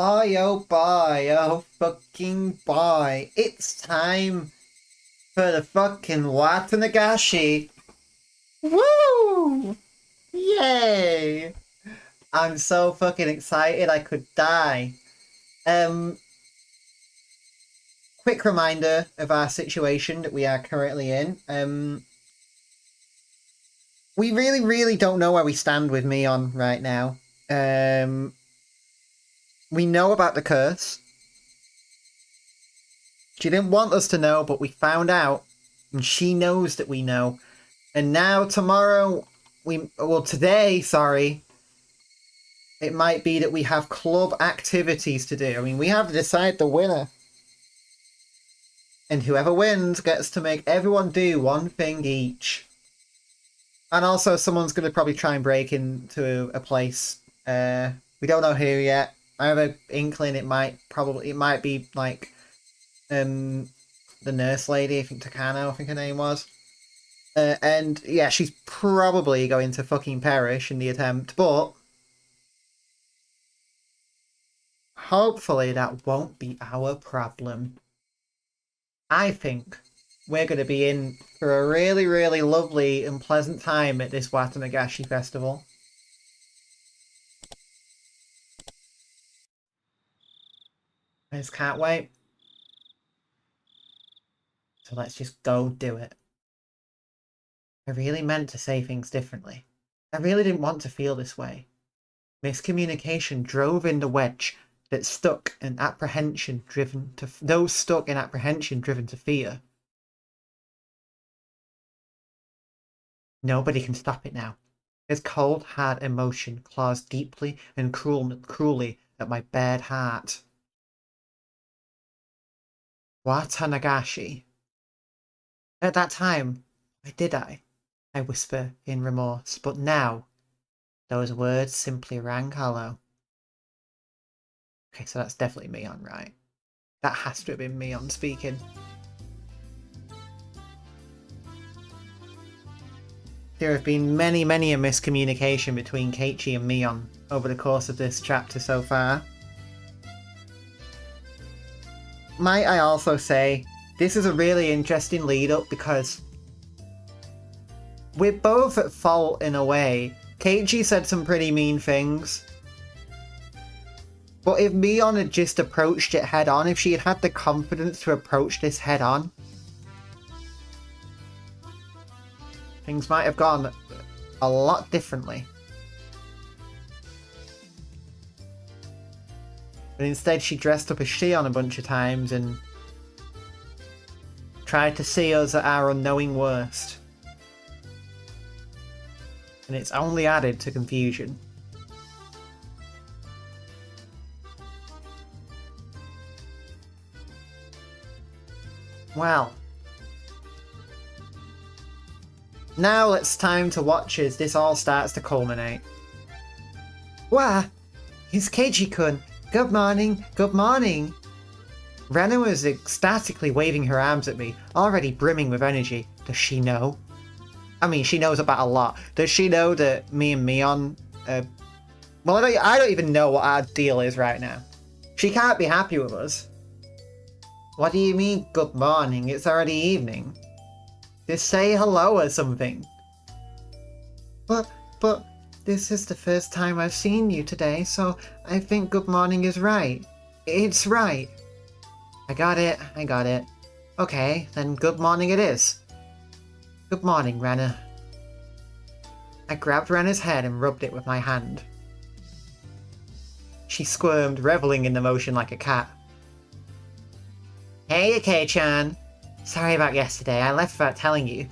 oh fucking boy. It's time for the fucking Watanagashi. Woo! Yay! I'm so fucking excited I could die. Quick reminder of our situation that we are currently in. We really don't know where we stand with Mion right now. We know about the curse. She didn't want us to know, but we found out. And she knows that we know. And now, today, sorry, it might be that we have club activities to do. I mean, we have to decide the winner. And whoever wins gets to make everyone do one thing each. And also, someone's going to probably try and break into a place. We don't know who yet. I have an inkling it might be like the nurse lady, I think Takano, I think her name was. And yeah, she's probably going to fucking perish in the attempt, but hopefully that won't be our problem. I think we're going to be in for a really lovely and pleasant time at this Watanagashi festival. I just can't wait. So let's just go do it. I really meant to say things differently. I really didn't want to feel this way. Miscommunication drove in the wedge that stuck in apprehension driven to fear. Nobody can stop it now. His cold, hard emotion claws deeply and cruelly at my bared heart. Watanagashi. At that time, why did I? I whisper in remorse, but now, those words simply rang hollow. Okay, so that's definitely Mion, right? That has to have been Mion speaking. There have been many a miscommunication between Keiichi and Mion over the course of this chapter so far. Might I also say, this is a really interesting lead-up because we're both at fault in a way. Keiichi said some pretty mean things. But if Mion had just approached it head-on, if she had had the confidence to approach this head-on, things might have gone a lot differently. But instead she dressed up as Shion a bunch of times and tried to see us at our unknowing worst. And it's only added to confusion. Well. Now it's time to watch as this all starts to culminate. Wah! It's Keiichi-kun! Good morning! Good morning! Rena was ecstatically waving her arms at me, already brimming with energy. Does she know? I mean, she knows about a lot. Does she know that me and Mion... well, I don't even know what our deal is right now. She can't be happy with us. What do you mean, good morning? It's already evening. Just say hello or something. But this is the first time I've seen you today, so I think good morning is right. It's right. I got it. Okay, then good morning it is. Good morning, Rena. I grabbed Rena's head and rubbed it with my hand. She squirmed, reveling in the motion like a cat. Hey, Kei-chan. Sorry about yesterday, I left without telling you.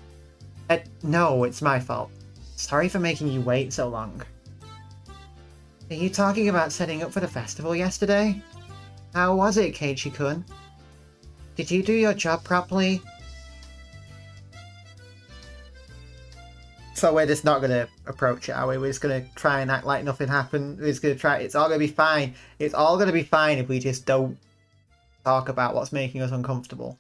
No, it's my fault. Sorry for making you wait so long. Are you talking about setting up for the festival yesterday? How was it, Keiichi-kun? Did you do your job properly? So we're just not going to approach it, are we? We're just going to try and act like nothing happened. We're just going to try. It's all going to be fine. It's all going to be fine if we just don't talk about what's making us uncomfortable.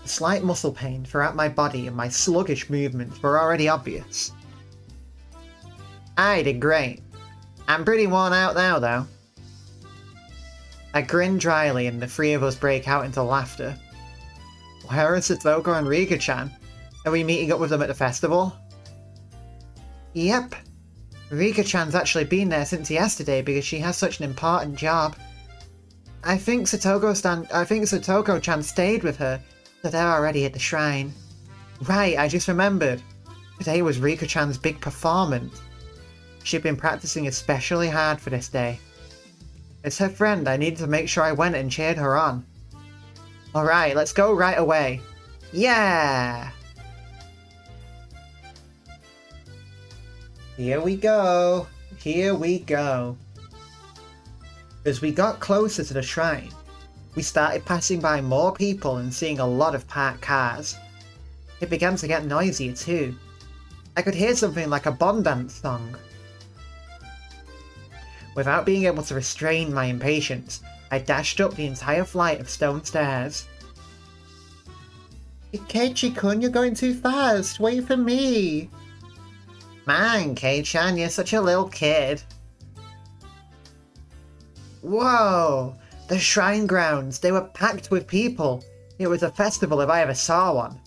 A slight muscle pain throughout my body and my sluggish movements were already obvious. I did great. I'm pretty worn out now, though. I grin dryly and the three of us break out into laughter. Where are Satoko and Rika-chan? Are we meeting up with them at the festival? Yep. Rika-chan's actually been there since yesterday because she has such an important job. I think Satoko-chan stayed with her, so they're already at the shrine. Right, I just remembered. Today was Rika-chan's big performance. She'd been practicing especially hard for this day. As her friend, I needed to make sure I went and cheered her on. Alright, let's go right away. Yeah! Here we go. Here we go. As we got closer to the shrine, we started passing by more people and seeing a lot of parked cars. It began to get noisier too. I could hear something like a Bond dance song. Without being able to restrain my impatience, I dashed up the entire flight of stone stairs. Keiichi-kun, you're going too fast. Wait for me. Man, Kei-chan, you're such a little kid. Whoa! The shrine grounds, they were packed with people. It was a festival if I ever saw one.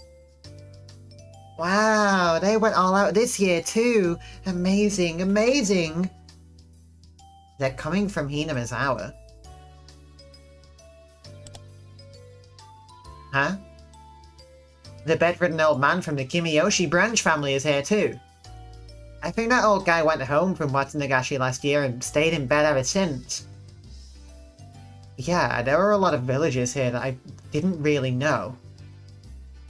Wow, they went all out this year too. Amazing, amazing. They're coming from Hinamizawa. Huh? The bedridden old man from the Kimiyoshi branch family is here too. I think that old guy went home from Watsunagashi last year and stayed in bed ever since. Yeah, there were a lot of villagers here that I didn't really know.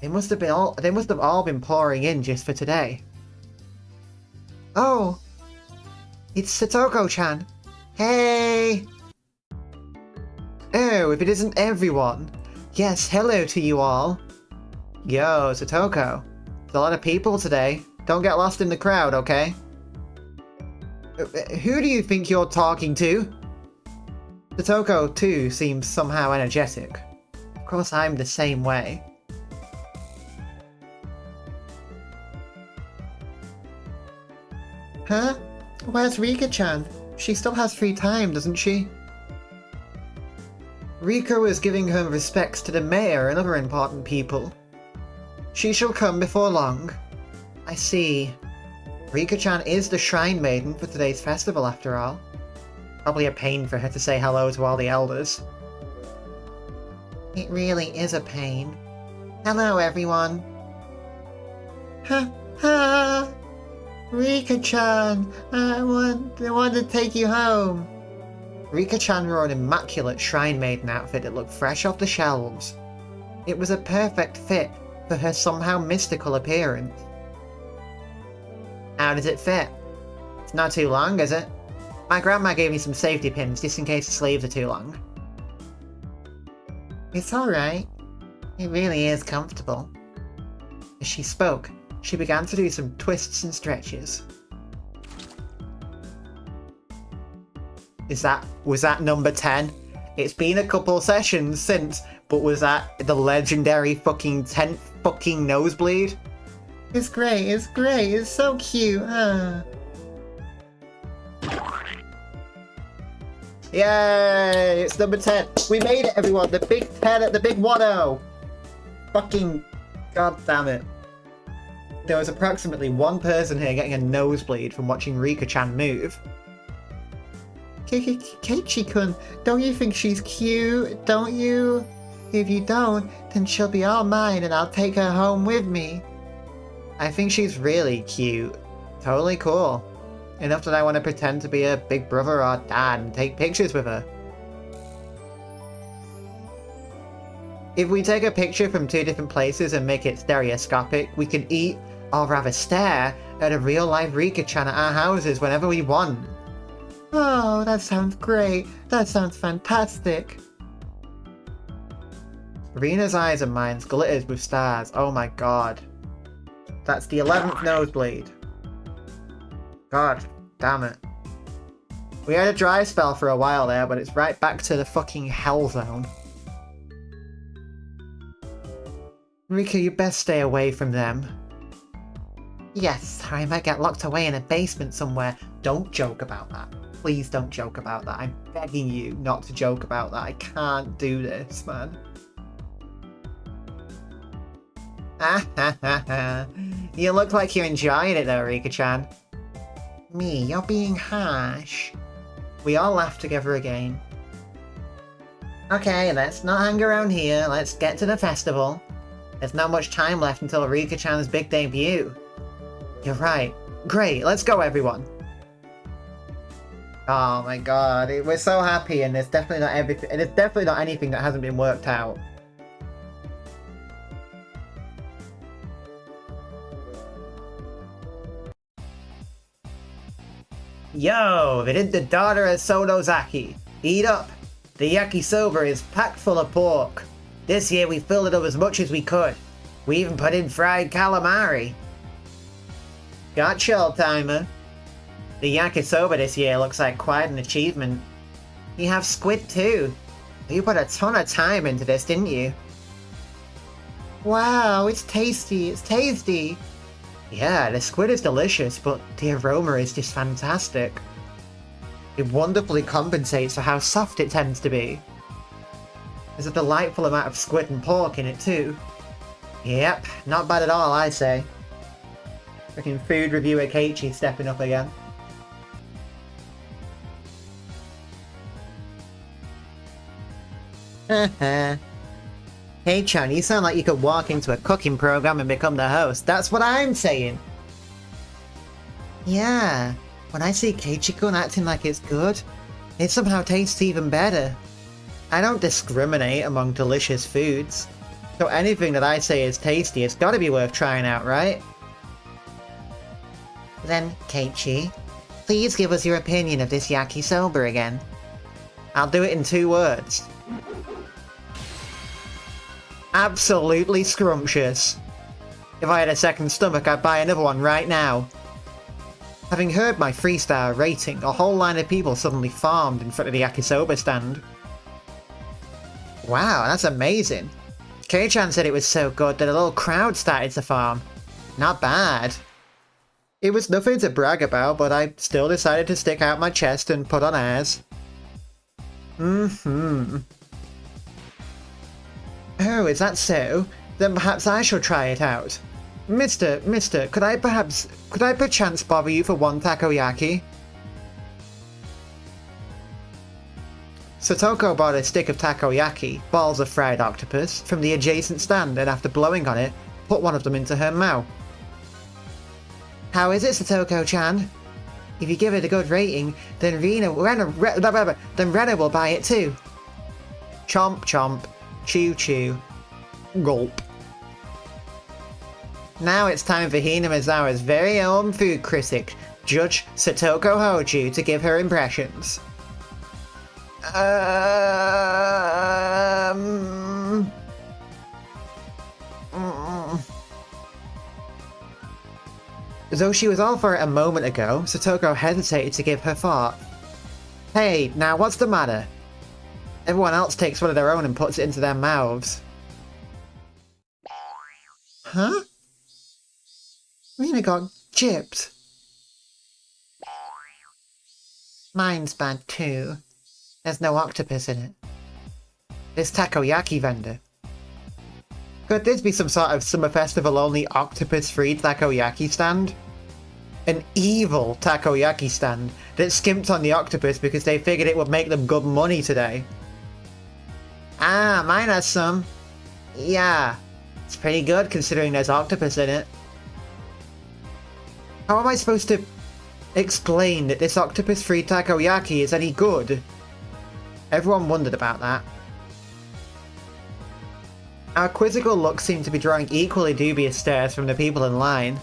They must have all been pouring in just for today. Oh! It's Satoko-chan! Hey! Oh, if it isn't everyone! Yes, hello to you all! Yo, Satoko. There's a lot of people today. Don't get lost in the crowd, okay? Who do you think you're talking to? Satoko, too, seems somehow energetic. Of course, I'm the same way. Huh? Where's Rika-chan? She still has free time, doesn't she? Rika was giving her respects to the mayor and other important people. She shall come before long. I see. Rika-chan is the shrine maiden for today's festival, after all. Probably a pain for her to say hello to all the elders. It really is a pain. Hello, everyone. Ha ha! Rika-chan, I want to take you home. Rika-chan wore an immaculate shrine maiden outfit that looked fresh off the shelves. It was a perfect fit for her somehow mystical appearance. How does it fit? It's not too long, is it? My grandma gave me some safety pins just in case the sleeves are too long. It's alright. It really is comfortable. As she spoke, she began to do some twists and stretches. Was that number 10? It's been a couple sessions since, but was that the legendary fucking 10th fucking nosebleed? It's great, it's so cute, Yay! It's number 10. We made it, everyone. The big 10 at the big 1-0. Fucking god damn it. There was approximately one person here getting a nosebleed from watching Rika-chan move. Keiichi-kun, don't you think she's cute? Don't you? If you don't, then she'll be all mine and I'll take her home with me. I think she's really cute. Totally cool. Enough that I want to pretend to be a big brother or dad and take pictures with her. If we take a picture from two different places and make it stereoscopic, we can eat, or rather stare, at a real-life Rika-chan at our houses whenever we want. Oh, that sounds great. That sounds fantastic. Rina's eyes and mine glittered with stars. Oh my god. That's the 11th nosebleed. God damn it. We had a dry spell for a while there, but it's right back to the fucking hell zone. Rika, you best stay away from them. Yes, or I might get locked away in a basement somewhere. Don't joke about that. Please don't joke about that. I'm begging you not to joke about that. I can't do this, man. Ah ha ha ha. You look like you're enjoying it though, Rika-chan. Me, you're being harsh. We all laugh together again. Okay, let's not hang around here. Let's get to the festival. There's not much time left until Rika-chan's big debut. You're right. Great, let's go everyone. Oh my god, we're so happy and there's definitely not everything, and there's definitely not anything that hasn't been worked out. Yo, the daughter of Sodozaki. Eat up! The yakisoba is packed full of pork. This year we filled it up as much as we could. We even put in fried calamari. Gotcha, old-timer. The yakisoba this year looks like quite an achievement. You have squid too. You put a ton of time into this, didn't you? Wow, it's tasty, it's tasty. Yeah, the squid is delicious, but the aroma is just fantastic. It wonderfully compensates for how soft it tends to be. There's a delightful amount of squid and pork in it too. Yep, not bad at all, I say. Freaking food reviewer Keiichi stepping up again. Hey Chan, you sound like you could walk into a cooking program and become the host. That's what I'm saying! Yeah, when I see Keiichi-kun acting like it's good, it somehow tastes even better. I don't discriminate among delicious foods, so anything that I say is tasty has gotta be worth trying out, right? Then, Keiichi, please give us your opinion of this yakisoba again. I'll do it in 2 words. Absolutely scrumptious. If I had a second stomach, I'd buy another one right now. Having heard my 3-star rating, a whole line of people suddenly farmed in front of the yakisoba stand. Wow, that's amazing. Kei-chan said it was so good that a little crowd started to farm. Not bad. It was nothing to brag about, but I still decided to stick out my chest and put on airs. Oh, is that so? Then perhaps I shall try it out. Mister, could I perchance bother you for 1 takoyaki? Satoko bought a stick of takoyaki, balls of fried octopus, from the adjacent stand and after blowing on it, put one of them into her mouth. How is it, Satoko-chan? If you give it a good rating, then Rena will buy it too. Chomp chomp. Chew chew. Gulp. Now it's time for Hina Mizawa's very own food critic, Judge Satoko Hoju, to give her impressions. Though she was all for it a moment ago, Satoko hesitated to give her thought. Hey, now what's the matter? Everyone else takes one of their own and puts it into their mouths. Huh? Rena got gypped. Mine's bad too. There's no octopus in it. This takoyaki vendor. Could this be some sort of summer festival only octopus-free takoyaki stand? An evil takoyaki stand that skimped on the octopus because they figured it would make them good money today. Ah, mine has some. Yeah, it's pretty good considering there's octopus in it. How am I supposed to explain that this octopus-free takoyaki is any good? Everyone wondered about that. Our quizzical look seemed to be drawing equally dubious stares from the people in line.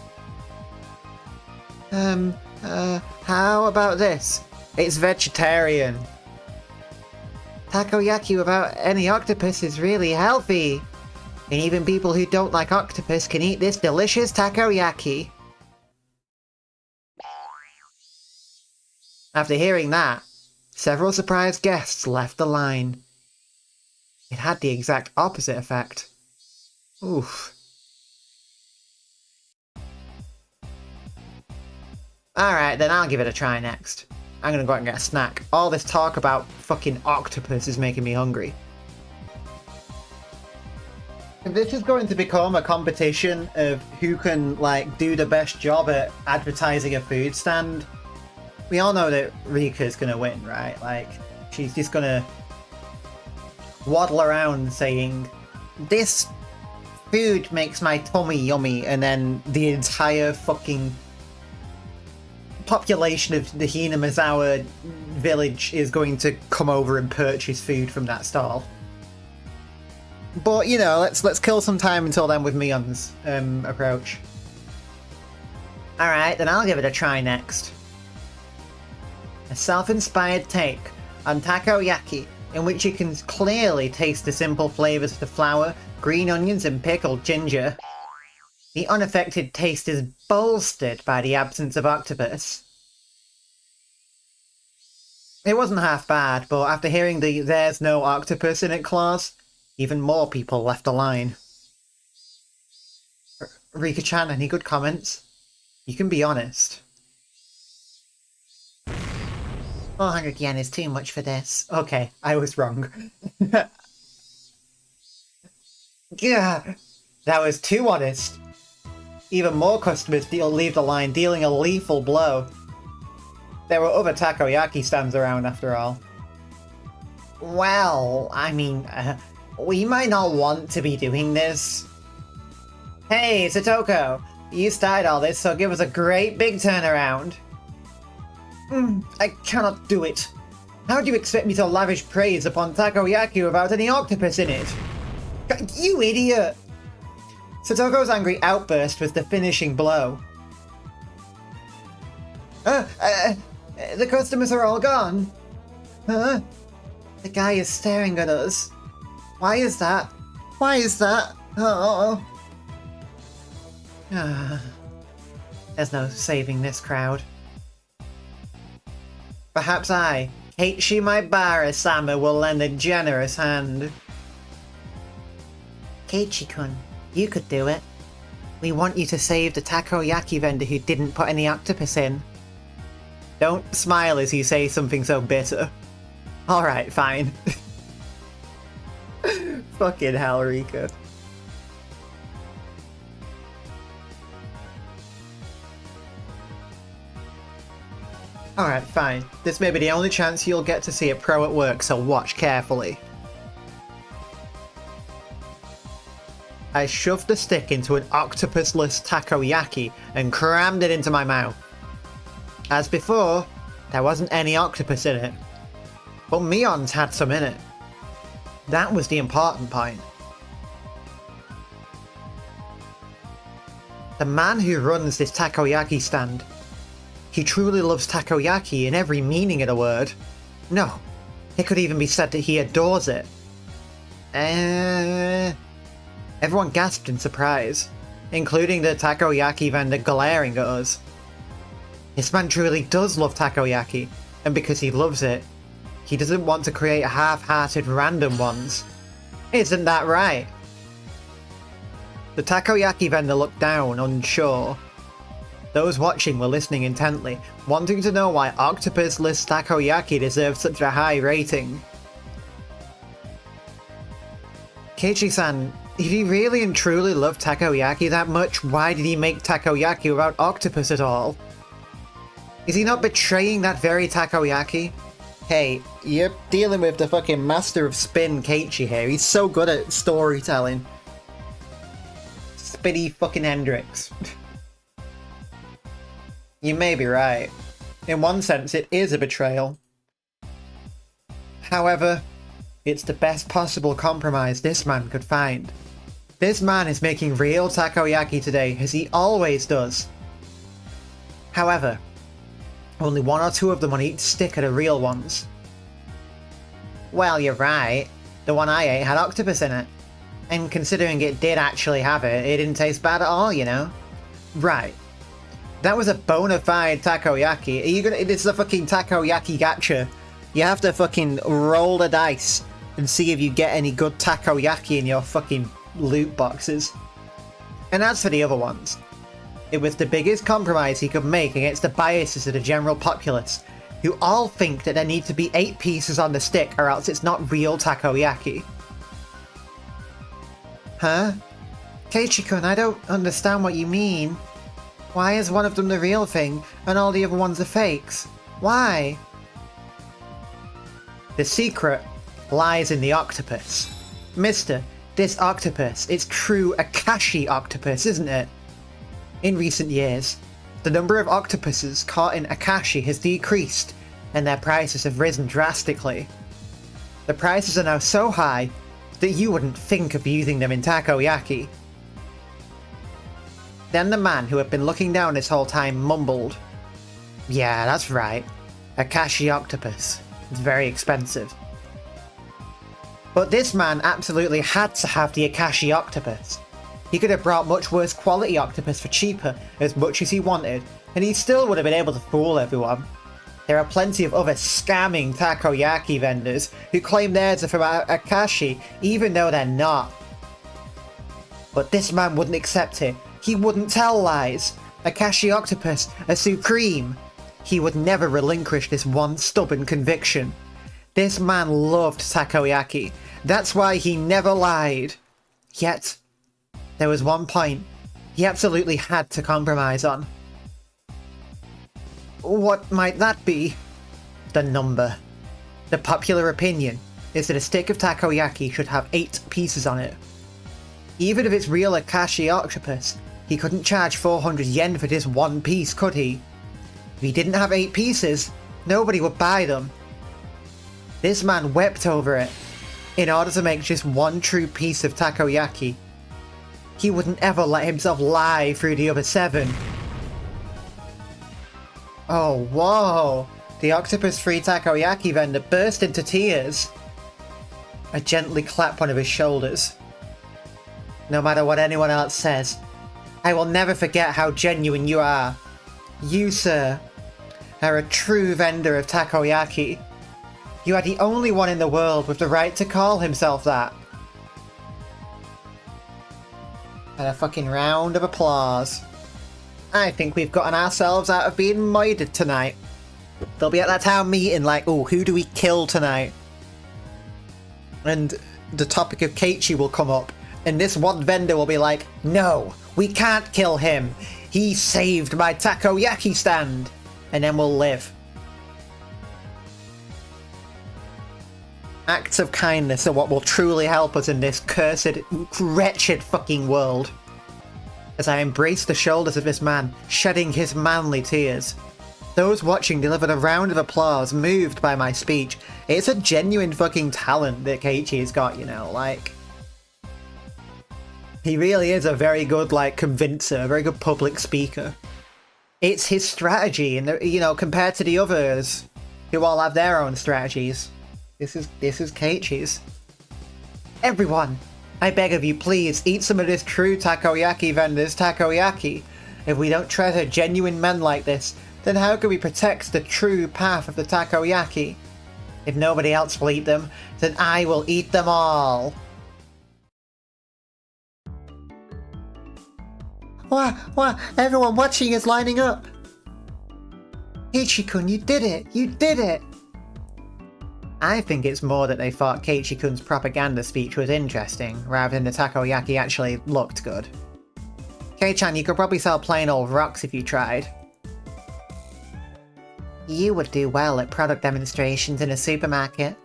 How about this? It's vegetarian. Takoyaki without any octopus is really healthy. And even people who don't like octopus can eat this delicious takoyaki. After hearing that, several surprised guests left the line. It had the exact opposite effect. Oof. Alright, then I'll give it a try next. I'm gonna go out and get a snack. All this talk about fucking octopus is making me hungry. If this is going to become a competition of who can, like, do the best job at advertising a food stand, we all know that Rika's gonna win, right? Like, she's just gonna waddle around saying, "This food makes my tummy yummy," and then the entire fucking population of the Hinamizawa village is going to come over and purchase food from that stall. But, you know, let's kill some time until then with Mion's approach. Alright, then I'll give it a try next. A self-inspired take on takoyaki, in which you can clearly taste the simple flavours of the flour, green onions and pickled ginger. The unaffected taste is bolstered by the absence of octopus. It wasn't half bad, but after hearing the "there's no octopus in it" clause, even more people left the line. Rika-chan, any good comments? You can be honest. 400 yen is too much for this. Okay, I was wrong. Yeah, that was too honest. Even more customers leave the line, dealing a lethal blow. There were other takoyaki stands around after all. Well, I mean, we might not want to be doing this. Hey, Satoko, you started all this, so give us a great big turnaround. I cannot do it. How do you expect me to lavish praise upon takoyaki without any octopus in it? You idiot! Satoko's angry outburst was the finishing blow. The customers are all gone. Huh? The guy is staring at us. Why is that? Why is that? Oh. There's no saving this crowd. Perhaps I, Keiichi Maibara-sama, will lend a generous hand. Keiichi-kun, you could do it. We want you to save the takoyaki vendor who didn't put any octopus in. Don't smile as you say something so bitter. Alright, fine. Fucking hell, Rika. Alright, fine. This may be the only chance you'll get to see a pro at work, so watch carefully. I shoved the stick into an octopusless takoyaki and crammed it into my mouth. As before, there wasn't any octopus in it. But Mion's had some in it. That was the important point. The man who runs this takoyaki stand, he truly loves takoyaki in every meaning of the word. No, it could even be said that he adores it. Everyone gasped in surprise, including the takoyaki vendor glaring at us. This man truly does love takoyaki, and because he loves it, he doesn't want to create half-hearted random ones. Isn't that right? The takoyaki vendor looked down, unsure. Those watching were listening intently, wanting to know why octopus-less takoyaki deserved such a high rating. Keiichi-san, if he really and truly loved takoyaki that much, why did he make takoyaki without octopus at all? Is he not betraying that very takoyaki? Hey, you're dealing with the fucking master of spin Keiichi here. He's so good at storytelling. Spinny fucking Hendrix. You may be right. In one sense, it is a betrayal. However, it's the best possible compromise this man could find. This man is making real takoyaki today, as he always does. However, only one or two of them on each stick are the real ones. Well, you're right. The one I ate had octopus in it. And considering it did actually have it, it didn't taste bad at all, you know? Right. That was a bona fide takoyaki. Are you gonna... This is a fucking takoyaki gacha. You have to fucking roll the dice and see if you get any good takoyaki in your fucking loot boxes. And as for the other ones, it was the biggest compromise he could make against the biases of the general populace, who all think that there need to be 8 pieces on the stick or else it's not real takoyaki. Huh? Keiichi-kun, I don't understand what you mean. Why is one of them the real thing and all the other ones are fakes? Why? The secret lies in the octopus. Mister, this octopus, it's true Akashi octopus, isn't it? In recent years, the number of octopuses caught in Akashi has decreased, and their prices have risen drastically. The prices are now so high that you wouldn't think of using them in takoyaki. Then the man who had been looking down this whole time mumbled, "Yeah, that's right. Akashi octopus. It's very expensive." But this man absolutely had to have the Akashi octopus. He could have brought much worse quality octopus for cheaper as much as he wanted, and he still would have been able to fool everyone. There are plenty of other scamming takoyaki vendors who claim theirs are from Akashi even though they're not. But this man wouldn't accept it. He wouldn't tell lies. Akashi octopus are supreme. He would never relinquish this one stubborn conviction. This man loved takoyaki. That's why he never lied. Yet, there was one point he absolutely had to compromise on. What might that be? The number. The popular opinion is that a stick of takoyaki should have 8 pieces on it. Even if it's real Akashi octopus, he couldn't charge 400 yen for this one piece, could he? If he didn't have 8 pieces, nobody would buy them. This man wept over it. In order to make just one true piece of takoyaki, he wouldn't ever let himself lie through the other 7. Oh, whoa! The octopus-free takoyaki vendor burst into tears. I gently clapped one of his shoulders. No matter what anyone else says, I will never forget how genuine you are. You, sir, are a true vendor of takoyaki. You are the only one in the world with the right to call himself that. And a fucking round of applause. I think we've gotten ourselves out of being murdered tonight. They'll be at that town meeting like, oh, who do we kill tonight? And the topic of Keiichi will come up. And this one vendor will be like, no, we can't kill him. He saved my takoyaki stand. And then we'll live. Acts of kindness are what will truly help us in this cursed, wretched fucking world. As I embraced the shoulders of this man, shedding his manly tears. Those watching delivered a round of applause, moved by my speech. It's a genuine fucking talent that Keiichi's got, you know, like... He really is a very good, like, convincer, a very good public speaker. It's his strategy, and, you know, compared to the others, who all have their own strategies. This is Keiichi's. Everyone, I beg of you, please, eat some of this true takoyaki vendor's takoyaki. If we don't treasure genuine men like this, then how can we protect the true path of the takoyaki? If nobody else will eat them, then I will eat them all. Wow, everyone watching is lining up. Keiichi-kun, you did it! You did it! I think it's more that they thought Keiichi-kun's propaganda speech was interesting, rather than the takoyaki actually looked good. Kei-chan, you could probably sell plain old rocks if you tried. You would do well at product demonstrations in a supermarket.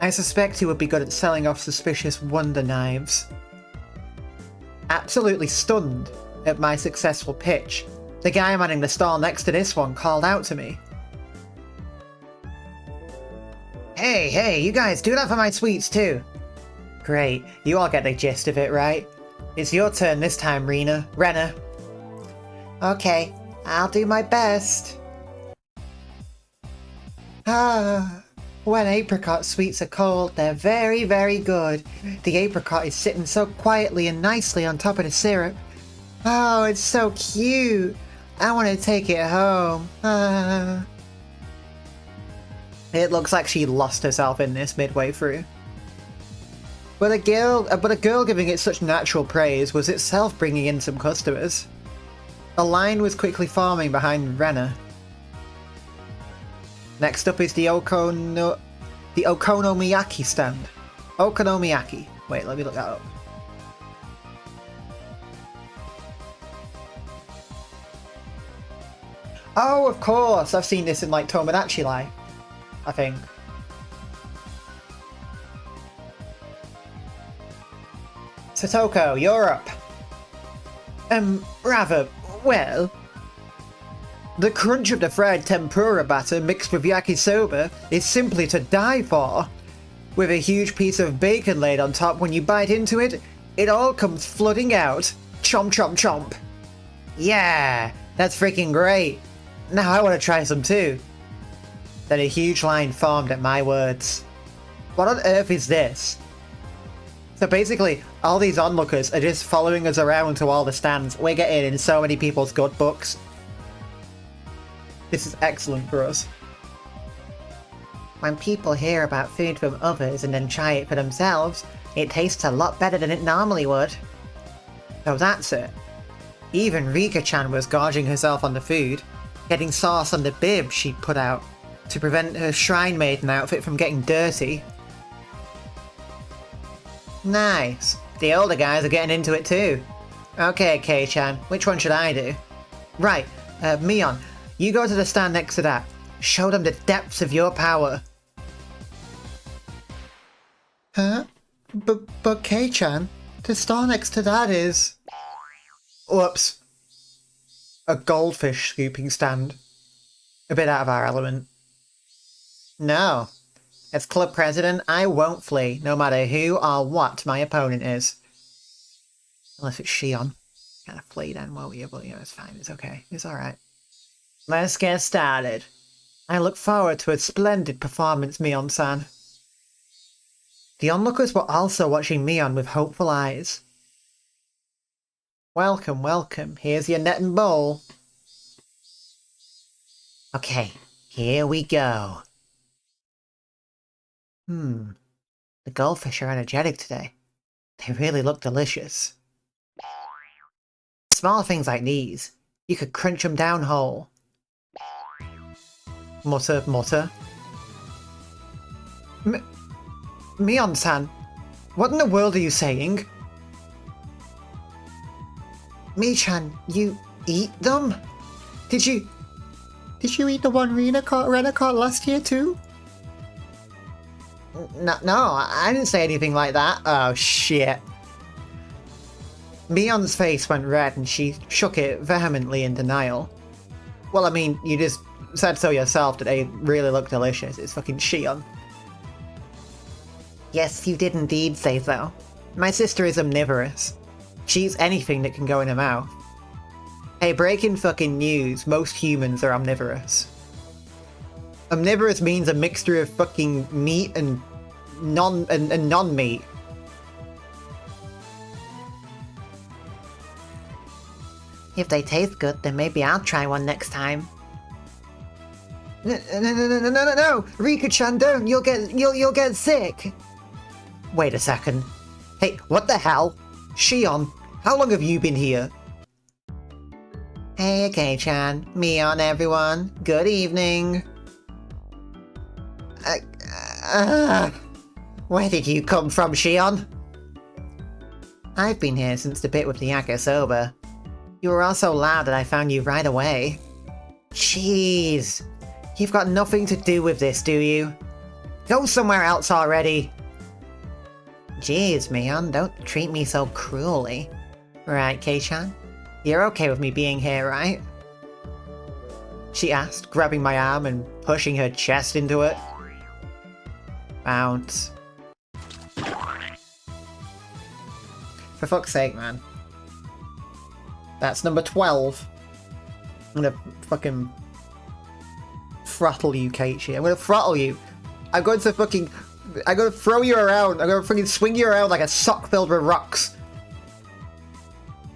I suspect you would be good at selling off suspicious wonder knives. Absolutely stunned at my successful pitch, the guy manning the stall next to this one called out to me. Hey, you guys do that for my sweets too. Great, you all get the gist of it, right? It's your turn this time, Renna. Okay, I'll do my best. When apricot sweets are cold, they're very, very good. The apricot is sitting so quietly and nicely on top of the syrup. Oh, it's so cute. I want to take it home. It looks like she lost herself in this midway through. But a girl giving it such natural praise was itself bringing in some customers. A line was quickly forming behind Renna. Next up is the Okonomiyaki stand. Okonomiyaki. Wait, let me look that up. Oh, of course! I've seen this in like Tomodachi Life, I think. Satoko, you're up. Rather, well... The crunch of the fried tempura batter mixed with yakisoba is simply to die for. With a huge piece of bacon laid on top, when you bite into it, it all comes flooding out. Chomp chomp chomp. Yeah, that's freaking great. Now I want to try some too. Then a huge line formed at my words. What on earth is this? So basically, all these onlookers are just following us around to all the stands. We're getting in so many people's good books. This is excellent for us. When people hear about food from others and then try it for themselves, it tastes a lot better than it normally would. So that's it. Even Rika-chan was gorging herself on the food, getting sauce on the bib she'd put out to prevent her shrine maiden outfit from getting dirty. Nice. The older guys are getting into it too. Okay, Kei-chan, which one should I do? Right, Mion, you go to the stand next to that. Show them the depths of your power. Huh? But Kei-chan, the star next to that is... Whoops. A goldfish scooping stand. A bit out of our element. No. As club president, I won't flee, no matter who or what my opponent is. Unless it's Shion. Kind of flee then, won't you? But, you know, it's fine. It's okay. It's alright. Let's get started. I look forward to a splendid performance, Mion-san. The onlookers were also watching Mion with hopeful eyes. Welcome, welcome. Here's your net and bowl. Okay, here we go. The goldfish are energetic today. They really look delicious. Small things like these, you could crunch them down whole. Mutter, mutter. Mion-san, what in the world are you saying? Mi-chan, you eat them? Did you eat the one Rena caught last year too? No, I didn't say anything like that. Oh shit. Mion's face went red and she shook it vehemently in denial. Well, I mean, you just said so yourself that they really look delicious. It's fucking Shion. Yes, you did indeed say so. My sister is omnivorous. She eats anything that can go in her mouth. Hey, breaking fucking news, most humans are omnivorous. Omnivorous means a mixture of fucking meat and non-meat. If they taste good, then maybe I'll try one next time. No! Rika-chan, don't! You'll get sick! Wait a second. Hey, what the hell? Shion, how long have you been here? Hey, Kei-chan. Mion, everyone. Good evening. Where did you come from, Shion? I've been here since the bit with the yakisoba. You were all so loud that I found you right away. Jeez. You've got nothing to do with this, do you? Go somewhere else already. Jeez, Mion, don't treat me so cruelly. Right, Kei-chan? You're okay with me being here, right? She asked, grabbing my arm and pushing her chest into it. Bounce. For fuck's sake, man. That's number 12. I'm gonna fucking throttle you, Keiichi. I'm gonna throttle you. I'm going to throw you around. I'm gonna fucking swing you around like a sock filled with rocks.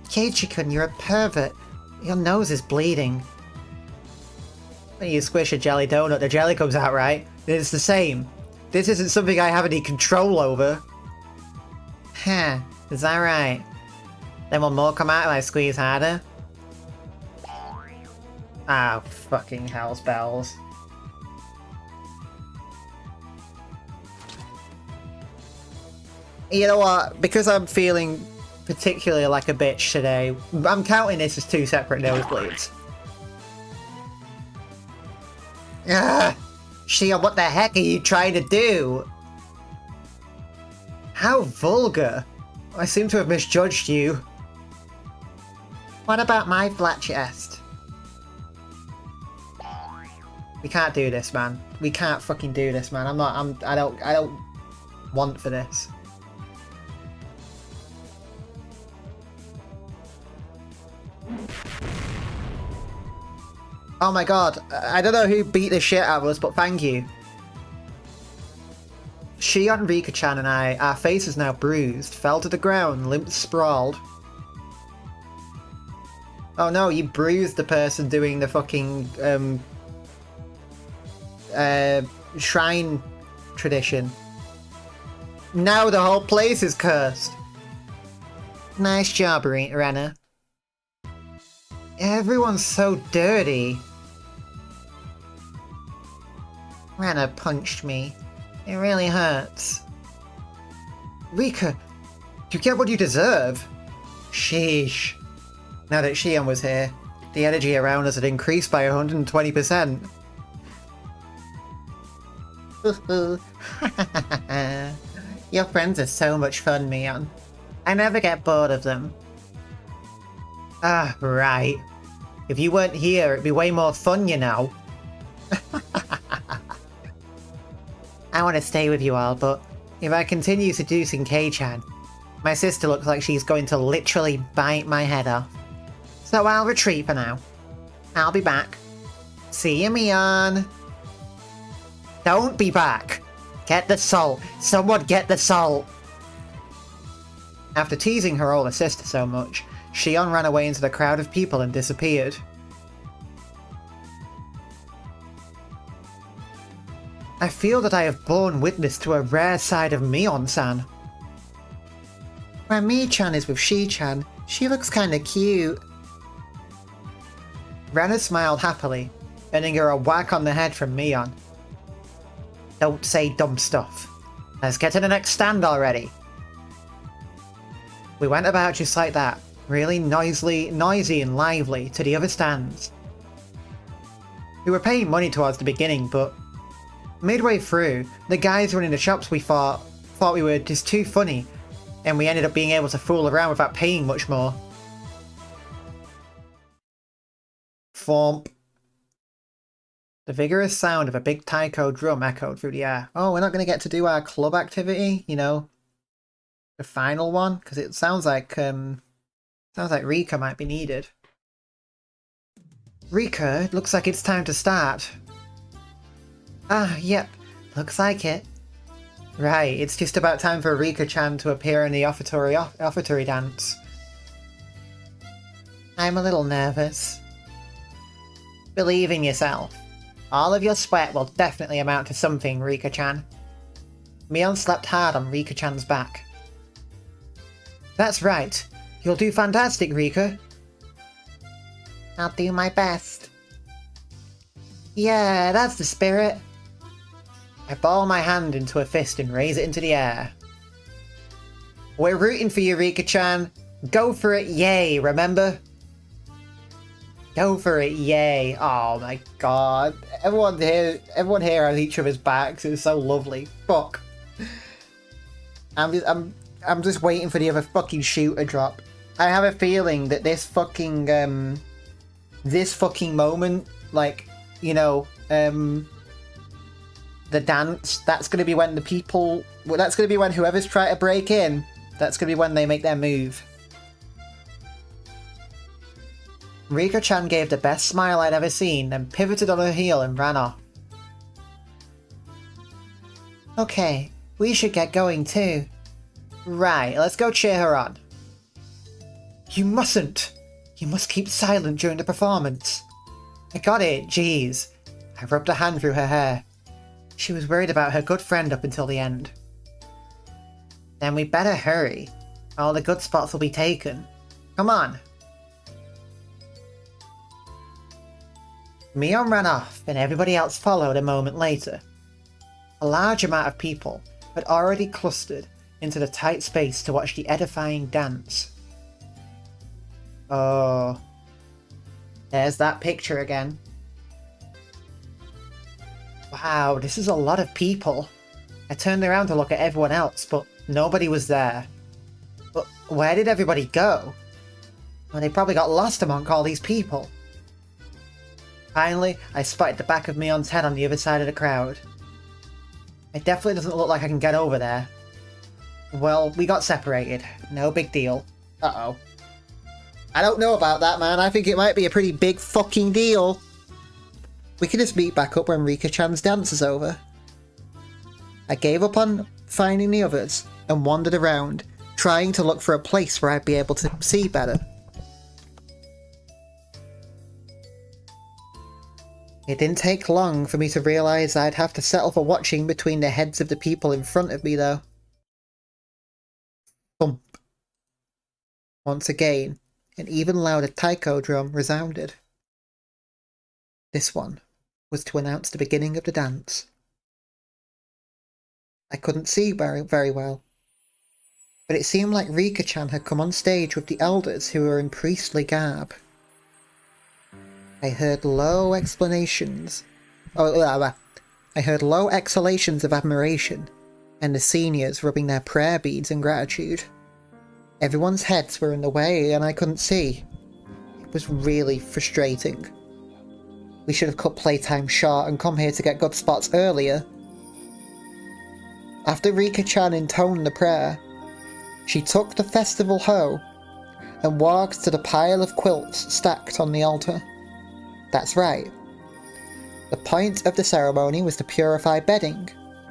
Keiichi-kun, you're a pervert. Your nose is bleeding. When you squish a jelly donut, the jelly comes out, right? It's the same. This isn't something I have any control over. Huh, is that right? Then will more come out if I squeeze harder? Oh, fucking hell's bells. You know what? Because I'm feeling particularly like a bitch today, I'm counting this as 2 separate nosebleeds. Ah, Shia, what the heck are you trying to do? How vulgar. I seem to have misjudged you. What about my flat chest? We can't do this, man. We can't fucking do this, man. I don't want for this. Oh my god, I don't know who beat the shit out of us, but thank you. Shion, Rika-chan and I, our faces now bruised, fell to the ground, limp sprawled. Oh no, you bruised the person doing the fucking, shrine tradition. Now the whole place is cursed. Nice job, Rena. Everyone's so dirty. Rena punched me. It really hurts. Rika, you get what you deserve. Sheesh. Now that Shion was here, the energy around us had increased by 120%. Your friends are so much fun, Mion. I never get bored of them. Ah, right. If you weren't here, it'd be way more fun, you know. I want to stay with you all, but if I continue seducing Kei-chan, my sister looks like she's going to literally bite my head off. So I'll retreat for now. I'll be back. See you, Mion. Don't be back. Get the salt. Someone get the salt. After teasing her older sister so much, Shion ran away into the crowd of people and disappeared. I feel that I have borne witness to a rare side of Mion-san. When Mi-chan is with Shi-chan, she looks kinda cute. Rena smiled happily, earning her a whack on the head from Mion. Don't say dumb stuff. Let's get to the next stand already. We went about just like that, really noisy and lively to the other stands. We were paying money towards the beginning, but midway through, the guys running the shops we thought we were just too funny, and we ended up being able to fool around without paying much more. Thump. The vigorous sound of a big taiko drum echoed through the air. Oh, we're not going to get to do our club activity, you know, the final one, because it sounds like Rika might be needed. Rika, it looks like it's time to start. Ah, yep, looks like it. Right, it's just about time for Rika-chan to appear in the offertory dance. I'm a little nervous. Believe in yourself. All of your sweat will definitely amount to something, Rika-chan. Mion slapped hard on Rika-chan's back. That's right. You'll do fantastic, Rika. I'll do my best. Yeah, that's the spirit. I ball my hand into a fist and raise it into the air. We're rooting for you, Rika-chan. Go for it, yay, remember? Go for it, yay. Oh my god. Everyone here has each other's backs. It's so lovely. Fuck. I'm just waiting for the other fucking shoe to drop. I have a feeling that this fucking moment, like, you know, the dance, that's gonna be when that's gonna be when whoever's trying to break in, that's gonna be when they make their move. Rika-chan gave the best smile I'd ever seen, then pivoted on her heel and ran off. Okay, we should get going too. Right, let's go cheer her on. You mustn't! You must keep silent during the performance. I got it, jeez. I rubbed a hand through her hair. She was worried about her good friend up until the end. Then we better hurry. All the good spots will be taken. Come on. Mion ran off, and everybody else followed a moment later. A large amount of people had already clustered into the tight space to watch the edifying dance. Oh, there's that picture again. Wow, this is a lot of people. I turned around to look at everyone else, but nobody was there. But where did everybody go? Well, they probably got lost among all these people. Finally, I spotted the back of Mion's head on the other side of the crowd. It definitely doesn't look like I can get over there. Well, we got separated. No big deal. Uh-oh. I don't know about that, man. I think it might be a pretty big fucking deal. We can just meet back up when Rika-chan's dance is over. I gave up on finding the others and wandered around, trying to look for a place where I'd be able to see better. It didn't take long for me to realise I'd have to settle for watching between the heads of the people in front of me, though. Thump. Once again, an even louder taiko drum resounded. This one was to announce the beginning of the dance. I couldn't see very well, but it seemed like Rika-chan had come on stage with the elders who were in priestly garb. I heard low explanations. I heard low exhalations of admiration, and the seniors rubbing their prayer beads in gratitude. Everyone's heads were in the way, and I couldn't see. It was really frustrating. We should have cut playtime short and come here to get good spots earlier. After Rika-chan intoned the prayer, she took the festival hoe and walked to the pile of quilts stacked on the altar. That's right. The point of the ceremony was to purify bedding,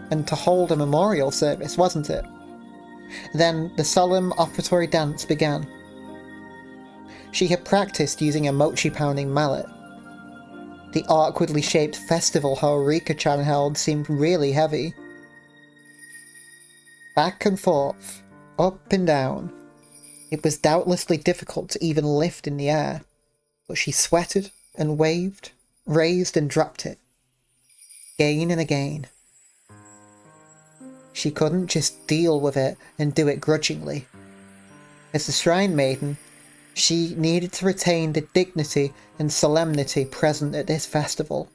and to hold a memorial service, wasn't it? Then the solemn offertory dance began. She had practiced using a mochi-pounding mallet. The awkwardly shaped festival hoe Rika-chan held seemed really heavy. Back and forth, up and down. It was doubtlessly difficult to even lift in the air, but she sweated and waved, raised and dropped it, again and again. She couldn't just deal with it and do it grudgingly. As the Shrine Maiden, she needed to retain the dignity and solemnity present at this festival.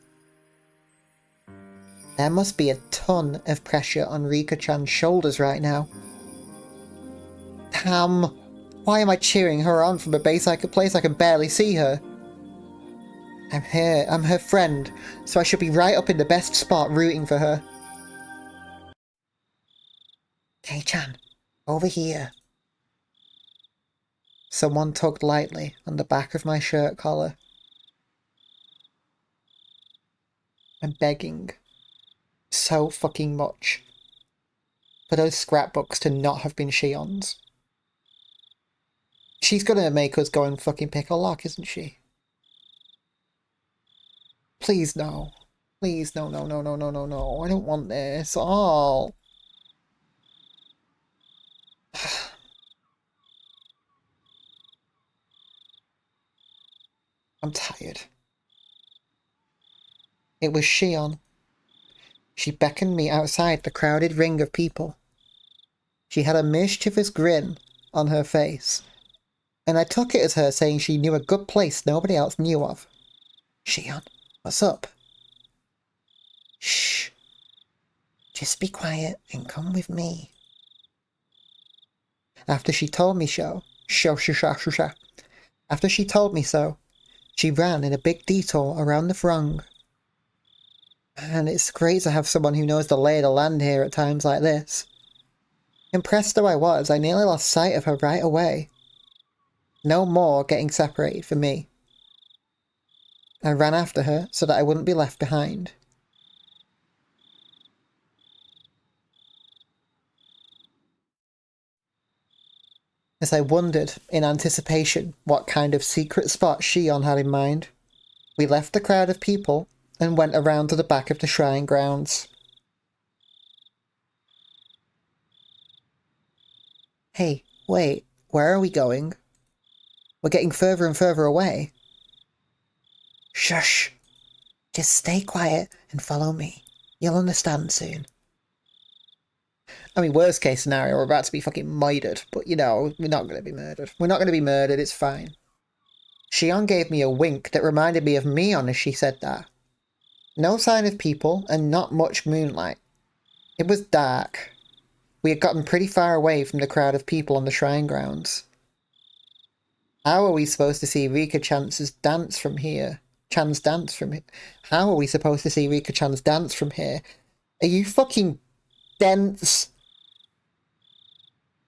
There must be a ton of pressure on Rika-chan's shoulders right now. Damn! Why am I cheering her on from a place I can barely see her? I'm here, I'm her friend, so I should be right up in the best spot rooting for her. Kei-chan, over here. Someone tugged lightly on the back of my shirt collar. I'm begging so fucking much for those scrapbooks to not have been Shion's. She's gonna make us go and fucking pick a lock, isn't she? Please no. Please no, no, no, no, no, no, no. I don't want this. Oh. I'm tired. It was Shion. She beckoned me outside the crowded ring of people. She had a mischievous grin on her face, and I took it as her saying she knew a good place nobody else knew of. Shion, what's up? Shh. Just be quiet and come with me. After she told me so, after she told me so, she ran in a big detour around the throng. And it's great to have someone who knows the lay of the land here at times like this. Impressed though I was, I nearly lost sight of her right away. No more getting separated from me. I ran after her so that I wouldn't be left behind. As I wondered, in anticipation, what kind of secret spot Shion had in mind, we left the crowd of people and went around to the back of the shrine grounds. Hey, wait, where are we going? We're getting further and further away. Shush! Just stay quiet and follow me. You'll understand soon. I mean, worst case scenario, we're about to be fucking murdered. But, you know, we're not going to be murdered. We're not going to be murdered, it's fine. Shion gave me a wink that reminded me of Mion as she said that. No sign of people, and not much moonlight. It was dark. We had gotten pretty far away from the crowd of people on the shrine grounds. How are we supposed to see Rika-chan's dance from here? How are we supposed to see Rika-chan's dance from here? Are you fucking dense?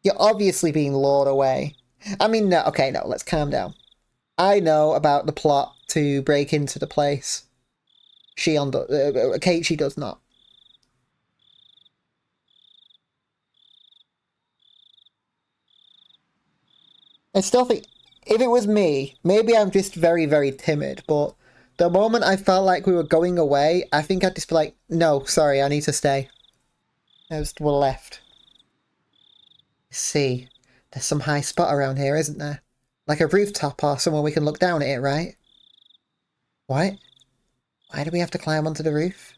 You're obviously being lured away. I mean, no, okay, no, let's calm down. I know about the plot to break into the place. Keiichi does not. I still think, if it was me, maybe I'm just very, very timid, but the moment I felt like we were going away, I think I'd just be like, no, sorry, I need to stay. I just would have left. See, there's some high spot around here, isn't there? Like a rooftop or somewhere we can look down at it, right? What? Why do we have to climb onto the roof?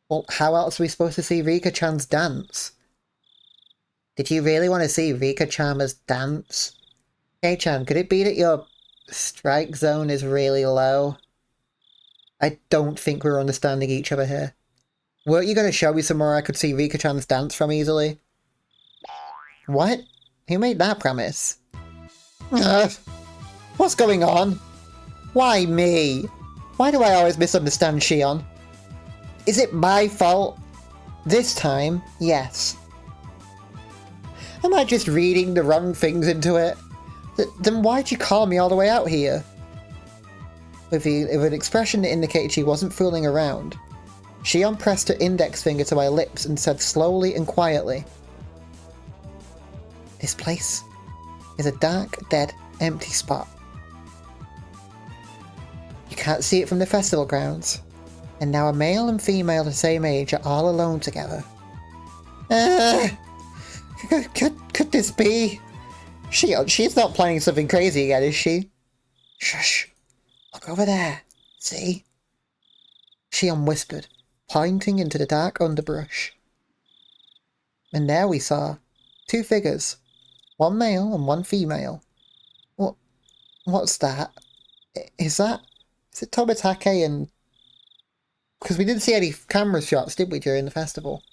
Well, how else are we supposed to see Rika-chan's dance? Did you really want to see Rika-chan's dance? Hey-chan, could it be that your strike zone is really low? I don't think we're understanding each other here. Weren't you going to show me somewhere I could see Rika-chan's dance from easily? What? Who made that promise? What's going on? Why me? Why do I always misunderstand Shion? Is it my fault? This time, yes. Am I just reading the wrong things into it? Then why'd you call me all the way out here? With an expression that indicated she wasn't fooling around, Shion pressed her index finger to my lips and said slowly and quietly, "This place is a dark, dead, empty spot. You can't see it from the festival grounds, and now a male and female the same age are all alone together. Could this be? She's not planning something crazy again, is she? Shush! Look over there. See?" Shion whispered, pointing into the dark underbrush. And there we saw two figures, one male and one female. What's that? Is it Tomitake and... Because we didn't see any camera shots, did we, during the festival?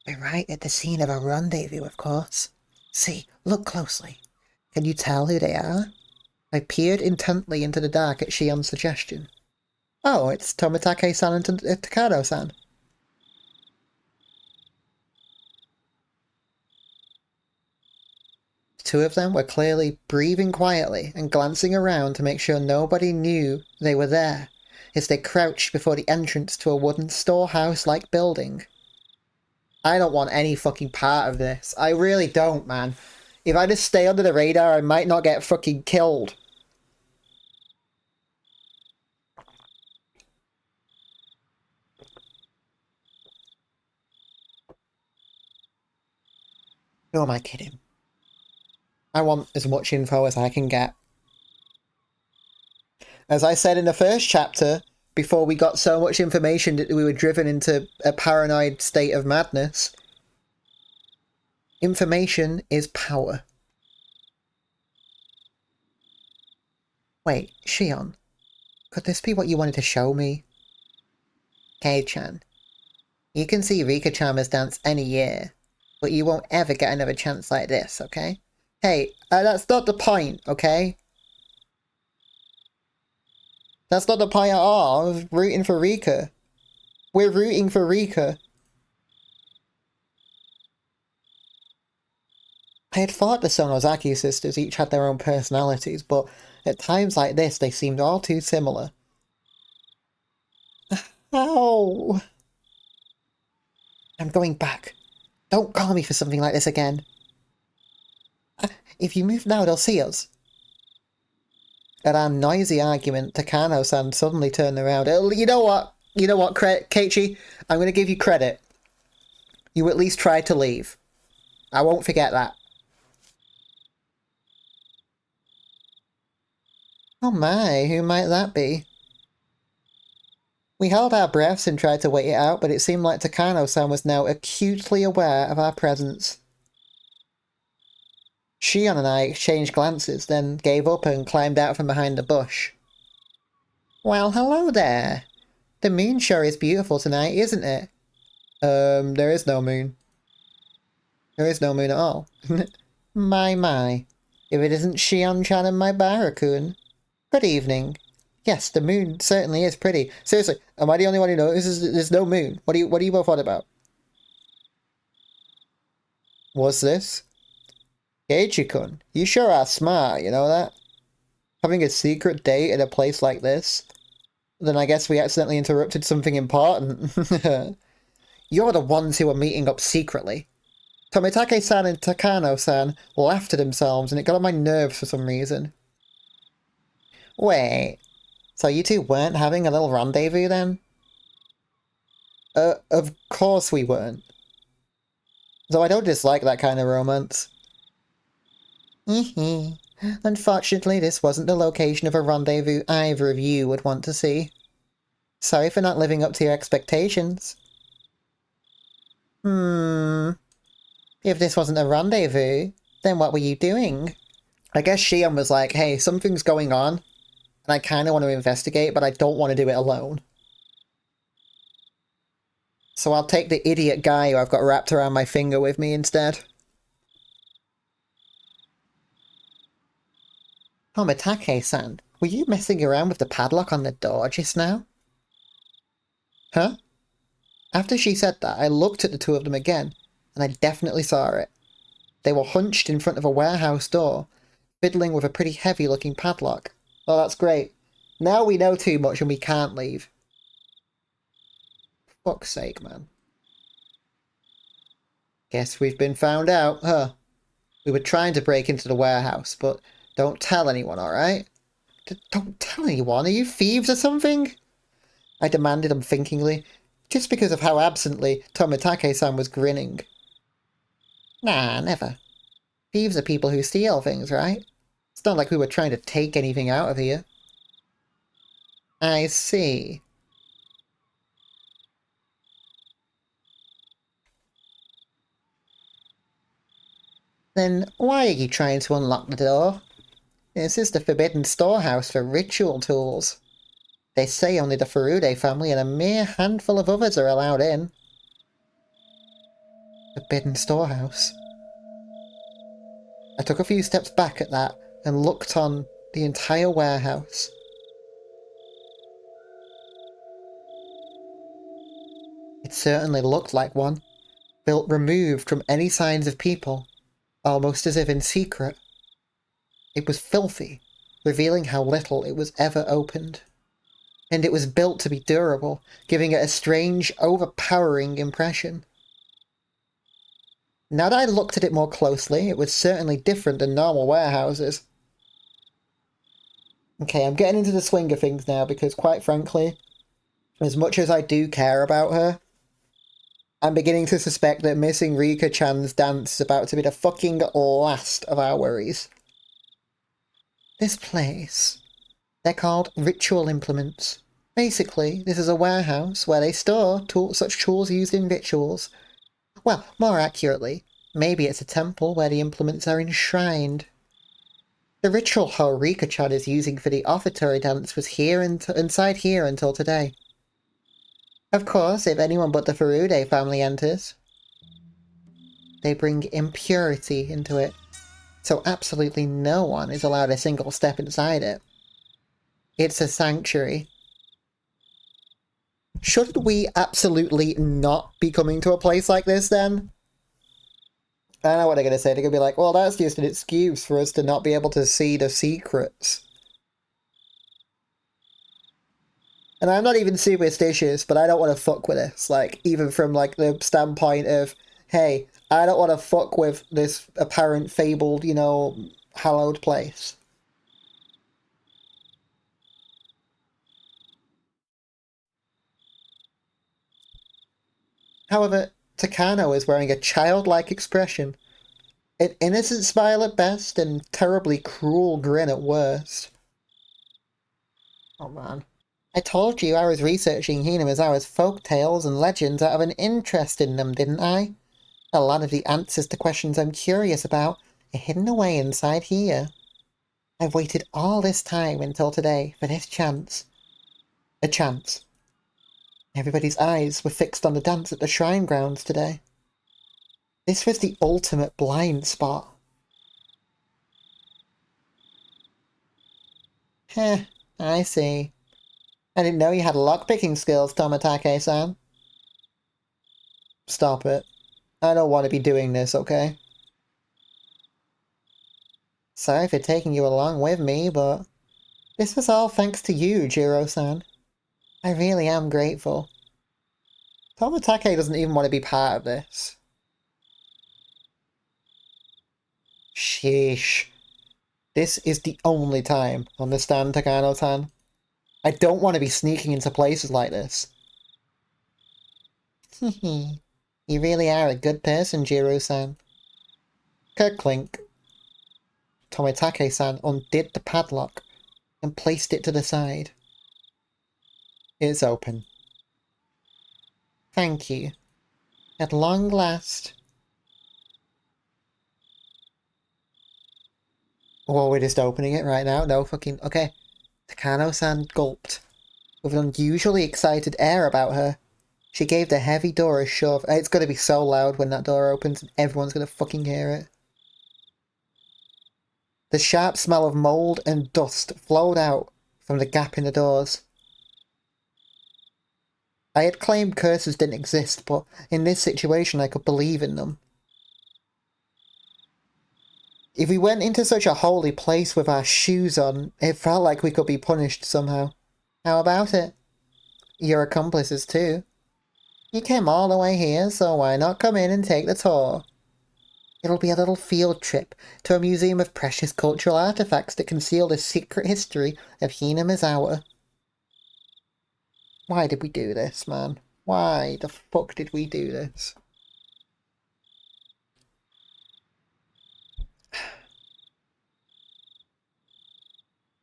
We're right at the scene of a rendezvous, of course. See, look closely. Can you tell who they are? I peered intently into the dark at Shion's suggestion. Oh, it's Tomitake-san and Takado-san. The two of them were clearly breathing quietly and glancing around to make sure nobody knew they were there, as they crouched before the entrance to a wooden storehouse-like building. I don't want any fucking part of this. I really don't, man. If I just stay under the radar, I might not get fucking killed. Who am I kidding? I want as much info as I can get. As I said in the first chapter, before we got so much information that we were driven into a paranoid state of madness, information is power. Wait, Shion, could this be what you wanted to show me? Kei-chan, you can see Rika-chan's dance any year, but you won't ever get another chance like this, okay? Hey, that's not the point, okay? That's not the point at all. I was rooting for Rika. We're rooting for Rika. I had thought the Sonozaki sisters each had their own personalities, but at times like this they seemed all too similar. Ow! I'm going back. Don't call me for something like this again. If you move now, they'll see us. At our noisy argument, Takano-san suddenly turned around. You know what? Keiichi? I'm going to give you credit. You at least tried to leave. I won't forget that. Oh my, who might that be? We held our breaths and tried to wait it out, but it seemed like Takano-san was now acutely aware of our presence. Shion and I exchanged glances, then gave up and climbed out from behind a bush. Well, hello there. The moon sure is beautiful tonight, isn't it? There is no moon. There is no moon at all. My. If it isn't Shion-chan and my Barakun. Good evening. Yes, the moon certainly is pretty. Seriously, am I the only one who notices there's no moon? What are you both on about? What's this? Keiichi-kun, you sure are smart, you know that? Having a secret date at a place like this? Then I guess we accidentally interrupted something important. You're the ones who were meeting up secretly. Tomitake-san and Takano-san laughed at themselves and it got on my nerves for some reason. Wait, so you two weren't having a little rendezvous then? Of course we weren't. Though I don't dislike that kind of romance. Unfortunately, this wasn't the location of a rendezvous either of you would want to see. Sorry for not living up to your expectations. If this wasn't a rendezvous, then what were you doing? I guess Shion was like, hey, something's going on, and I kind of want to investigate, but I don't want to do it alone. So I'll take the idiot guy who I've got wrapped around my finger with me instead. Tomitake-san, were you messing around with the padlock on the door just now? Huh? After she said that, I looked at the two of them again, and I definitely saw it. They were hunched in front of a warehouse door, fiddling with a pretty heavy-looking padlock. Oh, that's great. Now we know too much and we can't leave. Fuck's sake, man. Guess we've been found out, huh? We were trying to break into the warehouse, but don't tell anyone, alright? Don't tell anyone? Are you thieves or something? I demanded unthinkingly, just because of how absently Tomitake-san was grinning. Nah, never. Thieves are people who steal things, right? It's not like we were trying to take anything out of here. I see. Then why are you trying to unlock the door? This is the forbidden storehouse for ritual tools. They say only the Furude family and a mere handful of others are allowed in. Forbidden storehouse. I took a few steps back at that and looked on the entire warehouse. It certainly looked like one, built removed from any signs of people, almost as if in secret. It was filthy, revealing how little it was ever opened. And it was built to be durable, giving it a strange, overpowering impression. Now that I looked at it more closely, it was certainly different than normal warehouses. Okay, I'm getting into the swing of things now because, quite frankly, as much as I do care about her, I'm beginning to suspect that missing Rika-chan's dance is about to be the fucking last of our worries. This place. They're called ritual implements. Basically, this is a warehouse where they store such tools used in rituals. Well, more accurately, maybe it's a temple where the implements are enshrined. The ritual hall Rika-chan is using for the offertory dance was inside here until today. Of course, if anyone but the Furude family enters, they bring impurity into it, so absolutely no one is allowed a single step inside it. It's a sanctuary. Should we absolutely not be coming to a place like this, then? I know what they're going to say. They're going to be like, well, that's just an excuse for us to not be able to see the secrets. And I'm not even superstitious, but I don't want to fuck with this. Like, even from, like, the standpoint of, hey, I don't want to fuck with this apparent fabled, you know, hallowed place. However, Takano is wearing a childlike expression. An innocent smile at best, and terribly cruel grin at worst. Oh man. I told you I was researching Hinamizawa's folk tales and legends out of an interest in them, didn't I? A lot of the answers to questions I'm curious about are hidden away inside here. I've waited all this time until today for this chance. A chance. Everybody's eyes were fixed on the dance at the shrine grounds today. This was the ultimate blind spot. Heh, I see. I didn't know you had lockpicking skills, Tomitake-san. Stop it. I don't want to be doing this, okay? Sorry for taking you along with me, but this was all thanks to you, Jiro-san. I really am grateful. Tomitake doesn't even want to be part of this. Sheesh. This is the only time, understand, Takano-san? I don't want to be sneaking into places like this. Hehe. You really are a good person, Jiro-san. Clink. Tomitake-san undid the padlock and placed it to the side. It's open. Thank you. At long last. Oh, we're just opening it right now? No fucking... Okay. Takano-san gulped, with an unusually excited air about her. She gave the heavy door a shove. It's gonna be so loud when that door opens and everyone's gonna fucking hear it. The sharp smell of mould and dust flowed out from the gap in the doors. I had claimed curses didn't exist, but in this situation I could believe in them. If we went into such a holy place with our shoes on, it felt like we could be punished somehow. How about it? Your accomplices too. You came all the way here, so why not come in and take the tour? It'll be a little field trip to a museum of precious cultural artifacts that conceal the secret history of Hinamizawa. Why did we do this, man? Why the fuck did we do this?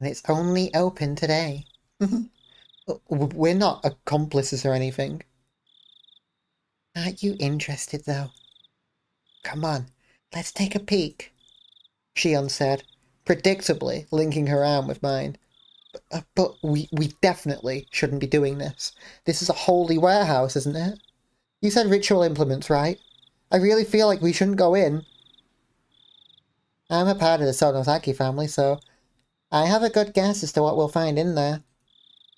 And it's only open today. We're not accomplices or anything. Aren't you interested, though? Come on, let's take a peek, Shion said, predictably linking her arm with mine. But we definitely shouldn't be doing this. This is a holy warehouse, isn't it? You said ritual implements, right? I really feel like we shouldn't go in. I'm a part of the Sonosaki family, so I have a good guess as to what we'll find in there.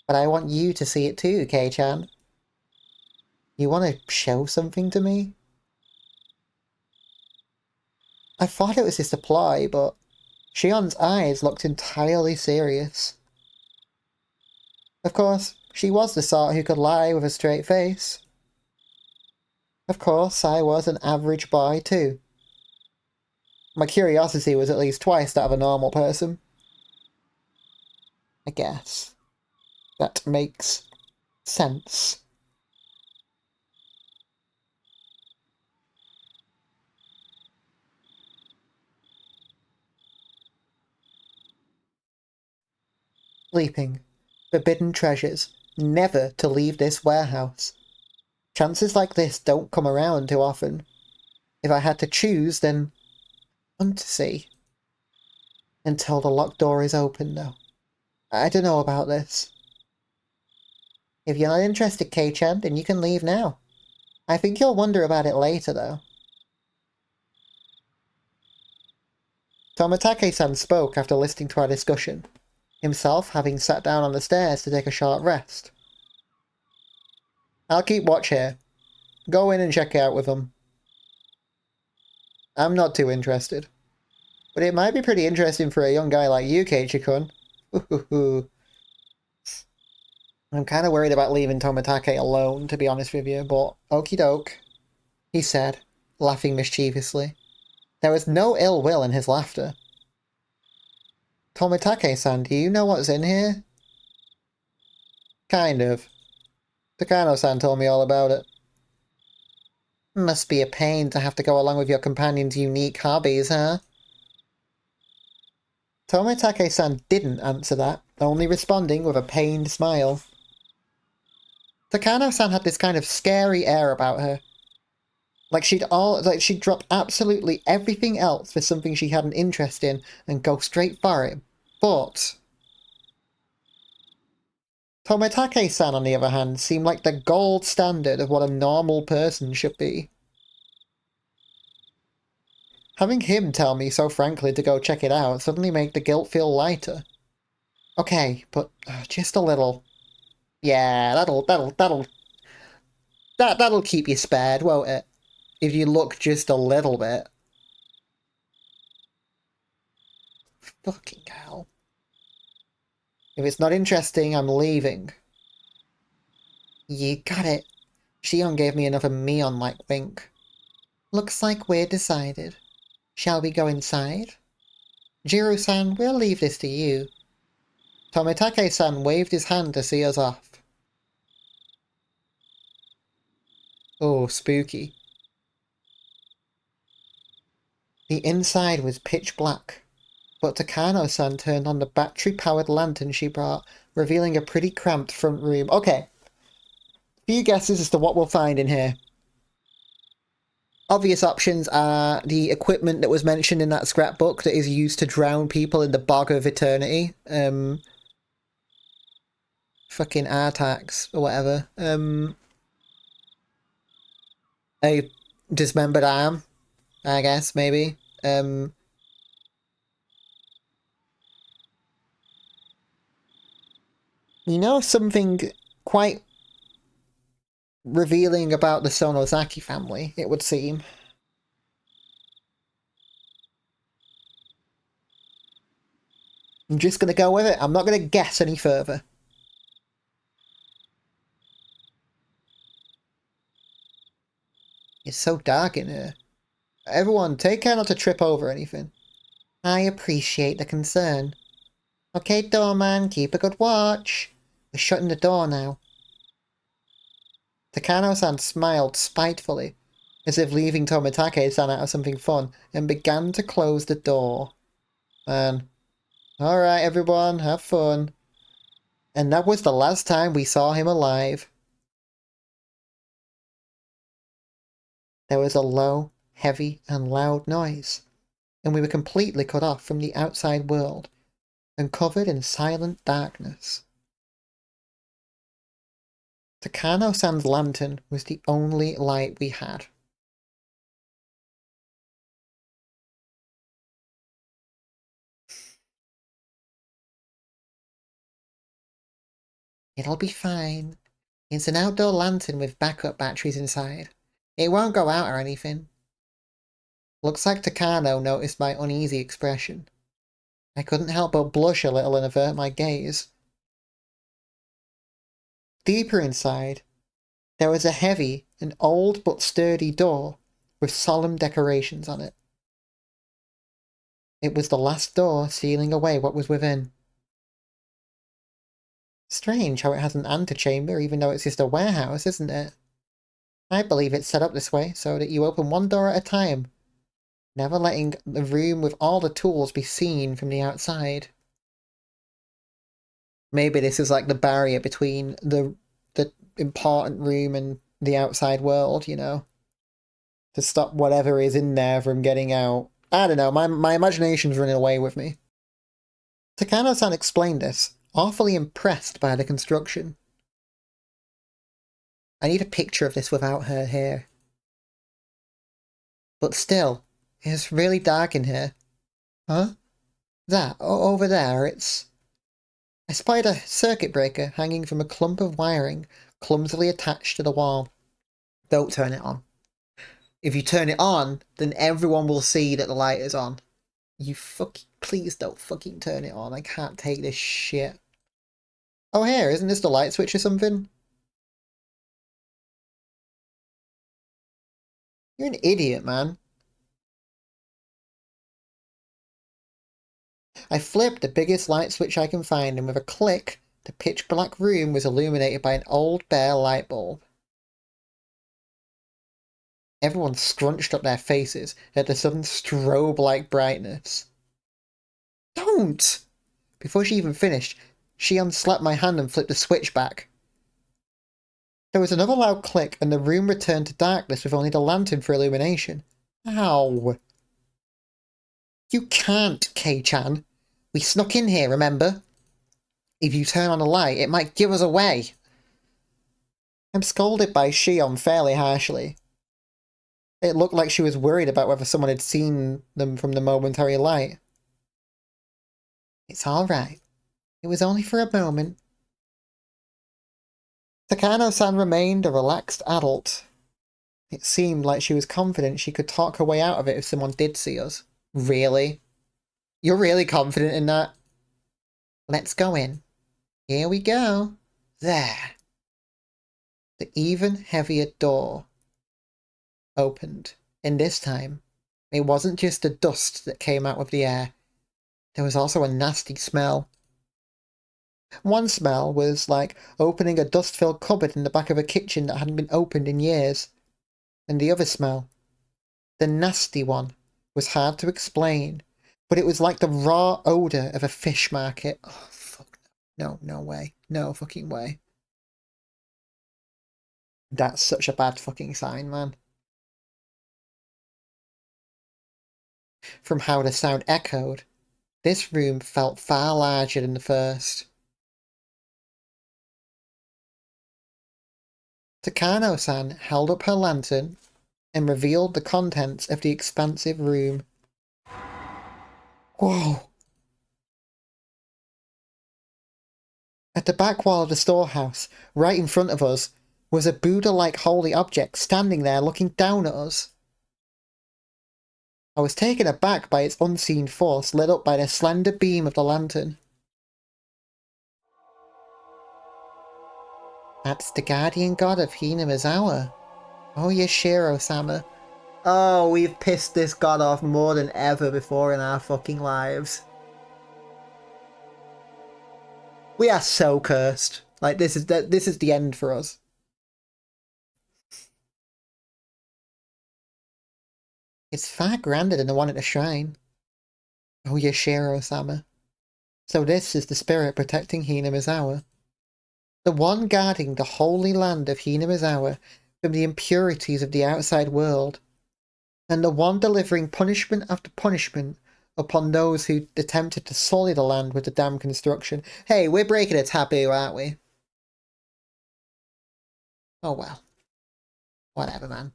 But I want you to see it too, Kei-chan. You want to show something to me? I thought it was just a ploy, but Shion's eyes looked entirely serious. Of course, she was the sort who could lie with a straight face. Of course, I was an average boy too. My curiosity was at least twice that of a normal person. I guess. That makes sense. Sleeping. Forbidden treasures. Never to leave this warehouse. Chances like this don't come around too often. If I had to choose, then... fantasy. Until the locked door is open, though. I don't know about this. If you're not interested, Kei-chan, then you can leave now. I think you'll wonder about it later, though. Tomitake-san spoke after listening to our discussion, himself having sat down on the stairs to take a short rest. I'll keep watch here. Go in and check it out with them. I'm not too interested. But it might be pretty interesting for a young guy like you, Keiichi-kun. I'm kind of worried about leaving Tomitake alone, to be honest with you, but okie doke, he said, laughing mischievously. There was no ill will in his laughter. Tomitake-san, do you know what's in here? Kind of. Takano-san told me all about it. Must be a pain to have to go along with your companion's unique hobbies, huh? Tomitake-san didn't answer that, only responding with a pained smile. Takano-san had this kind of scary air about her. Like she'd drop absolutely everything else for something she had an interest in and go straight for it. But Tomitake-san, on the other hand, seemed like the gold standard of what a normal person should be. Having him tell me so frankly to go check it out suddenly made the guilt feel lighter. Okay, but just a little. Yeah, that'll keep you spared, won't it? If you look just a little bit. Fucking hell. If it's not interesting, I'm leaving. You got it. Shion gave me another Mion-like wink. Looks like we're decided. Shall we go inside? Jiro-san, we'll leave this to you. Tomitake-san waved his hand to see us off. Oh, spooky. The inside was pitch black, but Takano-san turned on the battery-powered lantern she brought, revealing a pretty cramped front room. Okay. Few guesses as to what we'll find in here. Obvious options are the equipment that was mentioned in that scrapbook that is used to drown people in the bog of eternity. Fucking Artax or whatever. A dismembered arm, I guess, maybe. You know something quite revealing about the Sonozaki family, it would seem. I'm just gonna go with it. I'm not gonna guess any further. It's so dark in here. Everyone, take care not to trip over anything. I appreciate the concern. Okay, doorman, keep a good watch. We're shutting the door now. Takano-san smiled spitefully, as if leaving Tomitake-san out of something fun, and began to close the door. Man. Alright, everyone, have fun. And that was the last time we saw him alive. There was a low, heavy, and loud noise, and we were completely cut off from the outside world, and covered in silent darkness. Takano-san's lantern was the only light we had. It'll be fine. It's an outdoor lantern with backup batteries inside. It won't go out or anything. Looks like Takano noticed my uneasy expression. I couldn't help but blush a little and avert my gaze. Deeper inside, there was a heavy and old but sturdy door with solemn decorations on it. It was the last door sealing away what was within. Strange how it has an antechamber even though it's just a warehouse, isn't it? I believe it's set up this way so that you open one door at a time, never letting the room with all the tools be seen from the outside. Maybe this is like the barrier between the important room and the outside world, you know? To stop whatever is in there from getting out. I don't know, my imagination's running away with me. Takano-san explained this, awfully impressed by the construction. I need a picture of this without her here. But still, it's really dark in here. Huh? That, over there, it's... I spied a circuit breaker hanging from a clump of wiring clumsily attached to the wall. Don't turn it on. If you turn it on, then everyone will see that the light is on. You please don't fucking turn it on. I can't take this shit. Oh, here, isn't this the light switch or something? You're an idiot, man. I flipped the biggest light switch I can find, and with a click, the pitch-black room was illuminated by an old bare light bulb. Everyone scrunched up their faces at the sudden strobe-like brightness. Don't! Before she even finished, she unslapped my hand and flipped the switch back. There was another loud click, and the room returned to darkness with only the lantern for illumination. Ow. You can't, Kei-chan. We snuck in here, remember? If you turn on a light, it might give us away. I'm scolded by Shion fairly harshly. It looked like she was worried about whether someone had seen them from the momentary light. It's all right. It was only for a moment. Takano-san remained a relaxed adult. It seemed like she was confident she could talk her way out of it if someone did see us. Really? You're really confident in that? Let's go in. Here we go. There. The even heavier door opened, and this time, it wasn't just the dust that came out of the air. There was also a nasty smell. One smell was like opening a dust-filled cupboard in the back of a kitchen that hadn't been opened in years. And the other smell, the nasty one, was hard to explain, but it was like the raw odour of a fish market. Oh, fuck. No, no way. No fucking way. That's such a bad fucking sign, man. From how the sound echoed, this room felt far larger than the first. Takano-san held up her lantern and revealed the contents of the expansive room. Whoa! At the back wall of the storehouse, right in front of us, was a Buddha-like holy object standing there looking down at us. I was taken aback by its unseen force lit up by the slender beam of the lantern. That's the guardian god of Hinamizawa. Oh, Yashiro-sama. Oh, we've pissed this god off more than ever before in our fucking lives. We are so cursed. Like, this is the end for us. It's far grander than the one at the shrine. Oh, Yashiro-sama. So this is the spirit protecting Hinamizawa. The one guarding the holy land of Hinamizawa from the impurities of the outside world. And the one delivering punishment after punishment upon those who attempted to sully the land with the damn construction. Hey, we're breaking a taboo, aren't we? Oh well. Whatever, man.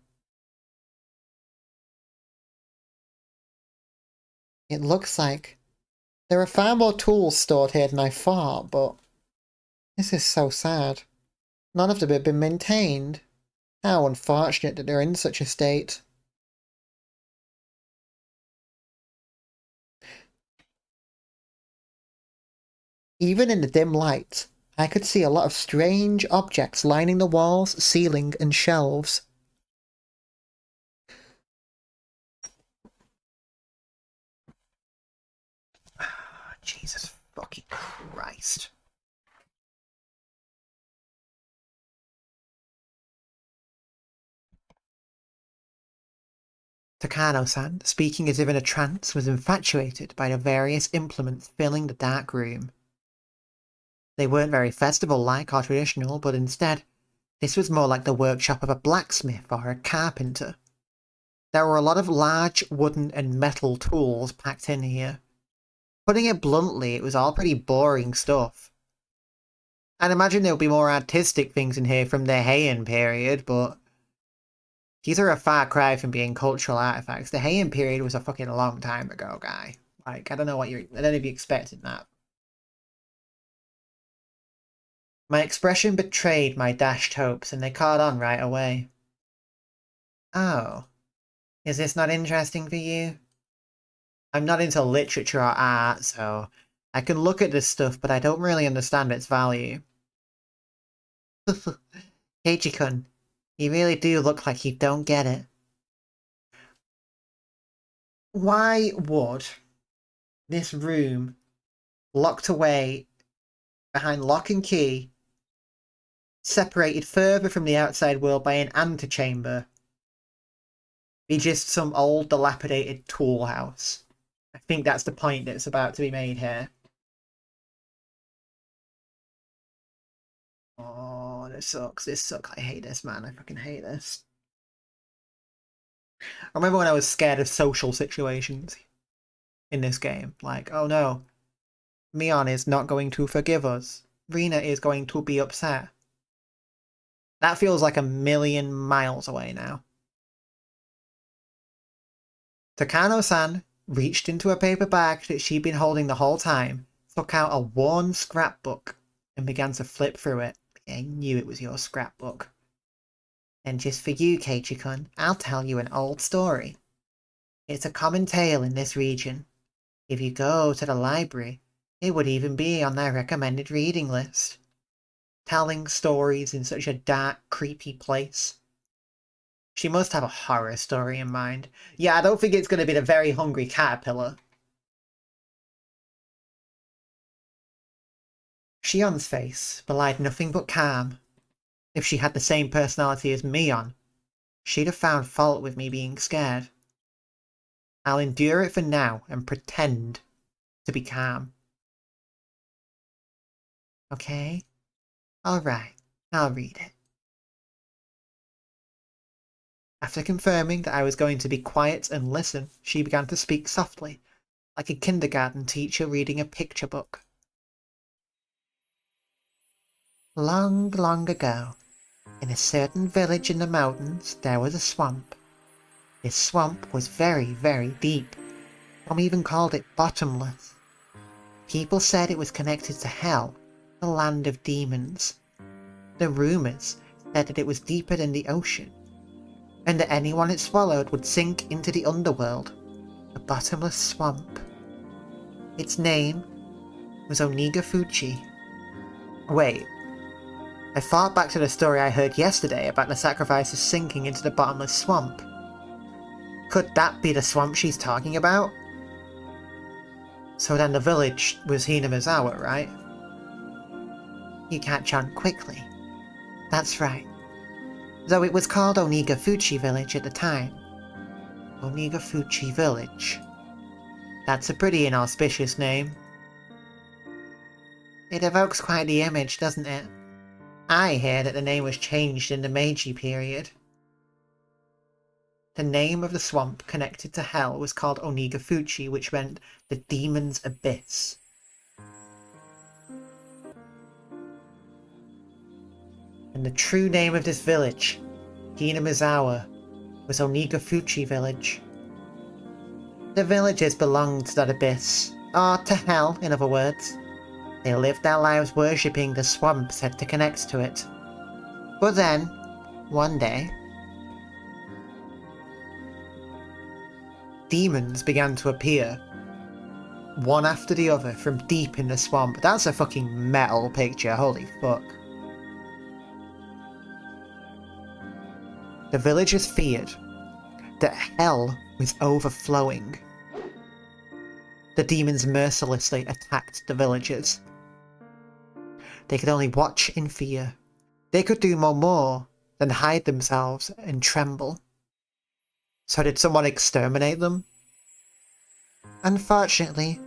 It looks like there are far more tools stored here than I thought, but this is so sad. None of them have been maintained. How unfortunate that they're in such a state. Even in the dim light, I could see a lot of strange objects lining the walls, ceiling, and shelves. Jesus fucking Christ. Takano-san, speaking as if in a trance, was infatuated by the various implements filling the dark room. They weren't very festival-like or traditional, but instead, this was more like the workshop of a blacksmith or a carpenter. There were a lot of large wooden and metal tools packed in here. Putting it bluntly, it was all pretty boring stuff. I'd imagine there would be more artistic things in here from the Heian period, but these are a far cry from being cultural artifacts. The Heian period was a fucking long time ago, guy. Like, I don't know if you expected that. My expression betrayed my dashed hopes, and they caught on right away. Oh, is this not interesting for you? I'm not into literature or art, so I can look at this stuff, but I don't really understand its value. Keiichi-kun, you really do look like you don't get it. Why would this room, locked away behind lock and key, separated further from the outside world by an antechamber, be just some old dilapidated tool house? I think that's the point that's about to be made here. Oh, this sucks. This sucks. I hate this, man. I fucking hate this. I remember when I was scared of social situations in this game. Like, oh no, Mion is not going to forgive us. Rina is going to be upset. That feels like a million miles away now. Takano-san reached into a paper bag that she'd been holding the whole time, took out a worn scrapbook, and began to flip through it. I knew it was your scrapbook. And just for you, Keiichi-kun, I'll tell you an old story. It's a common tale in this region. If you go to the library, it would even be on their recommended reading list. Telling stories in such a dark, creepy place. She must have a horror story in mind. Yeah, I don't think it's going to be the very hungry caterpillar. Shion's face belied nothing but calm. If she had the same personality as Mion, she'd have found fault with me being scared. I'll endure it for now and pretend to be calm. Okay? Alright, I'll read it. After confirming that I was going to be quiet and listen, she began to speak softly, like a kindergarten teacher reading a picture book. Long, long ago, in a certain village in the mountains, there was a swamp. This swamp was very, very deep. Some even called it bottomless. People said it was connected to hell, the land of demons. The rumours said that it was deeper than the ocean, and that anyone it swallowed would sink into the underworld, a bottomless swamp. Its name was Onigafuchi. Wait, I thought back to the story I heard yesterday about the sacrifices sinking into the bottomless swamp. Could that be the swamp she's talking about? So then the village was Hinamizawa, right? You catch on quickly. That's right. Though it was called Onigafuchi Village at the time. Onigafuchi Village. That's a pretty inauspicious name. It evokes quite the image, doesn't it? I hear that the name was changed in the Meiji period. The name of the swamp connected to hell was called Onigafuchi, which meant the demon's abyss. And the true name of this village, Hinamizawa, was Onigafuchi Village. The villagers belonged to that abyss, or to hell, in other words. They lived their lives worshipping the swamp said to connect to it. But then, one day, demons began to appear, one after the other from deep in the swamp. That's a fucking metal picture, holy fuck. The villagers feared that hell was overflowing. The demons mercilessly attacked the villagers. They could only watch in fear. They could do no more than hide themselves and tremble. So did someone exterminate them? Unfortunately,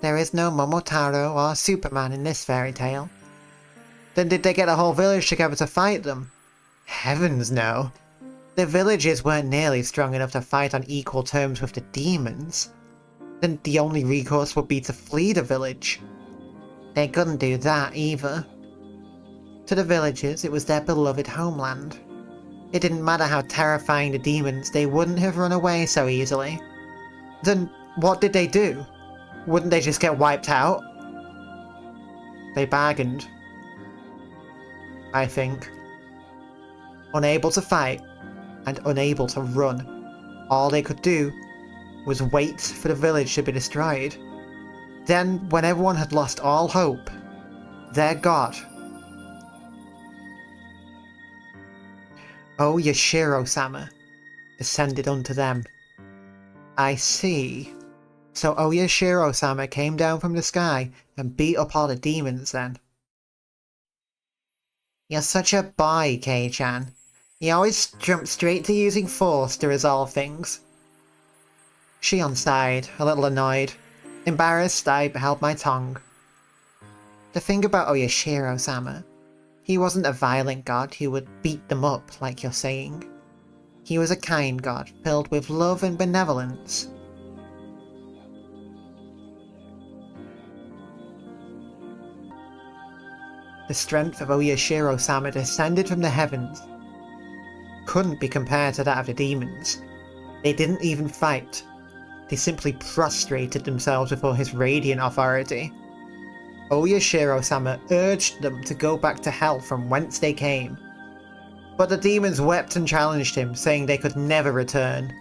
there is no Momotaro or Superman in this fairy tale. Then did they get a whole village together to fight them? Heavens no. The villagers weren't nearly strong enough to fight on equal terms with the demons. Then the only recourse would be to flee the village. They couldn't do that either. To the villagers, it was their beloved homeland. It didn't matter how terrifying the demons, they wouldn't have run away so easily. Then what did they do? Wouldn't they just get wiped out? They bargained. I think. Unable to fight, and unable to run, all they could do was wait for the village to be destroyed. Then, when everyone had lost all hope, their god, Oyashiro-sama, descended unto them. I see. So Oyashiro-sama came down from the sky and beat up all the demons then. You're such a boy, Kei-chan. You always jump straight to using force to resolve things. Shion sighed, a little annoyed. Embarrassed, I held my tongue. The thing about Oyashiro-sama, He wasn't a violent god who would beat them up like you're saying. He was a kind god, filled with love and benevolence. The strength of Oyashiro-sama descended from the heavens couldn't be compared to that of the demons. They didn't even fight. They simply prostrated themselves before his radiant authority. Oyashiro-sama urged them to go back to hell from whence they came. But the demons wept and challenged him, saying they could never return.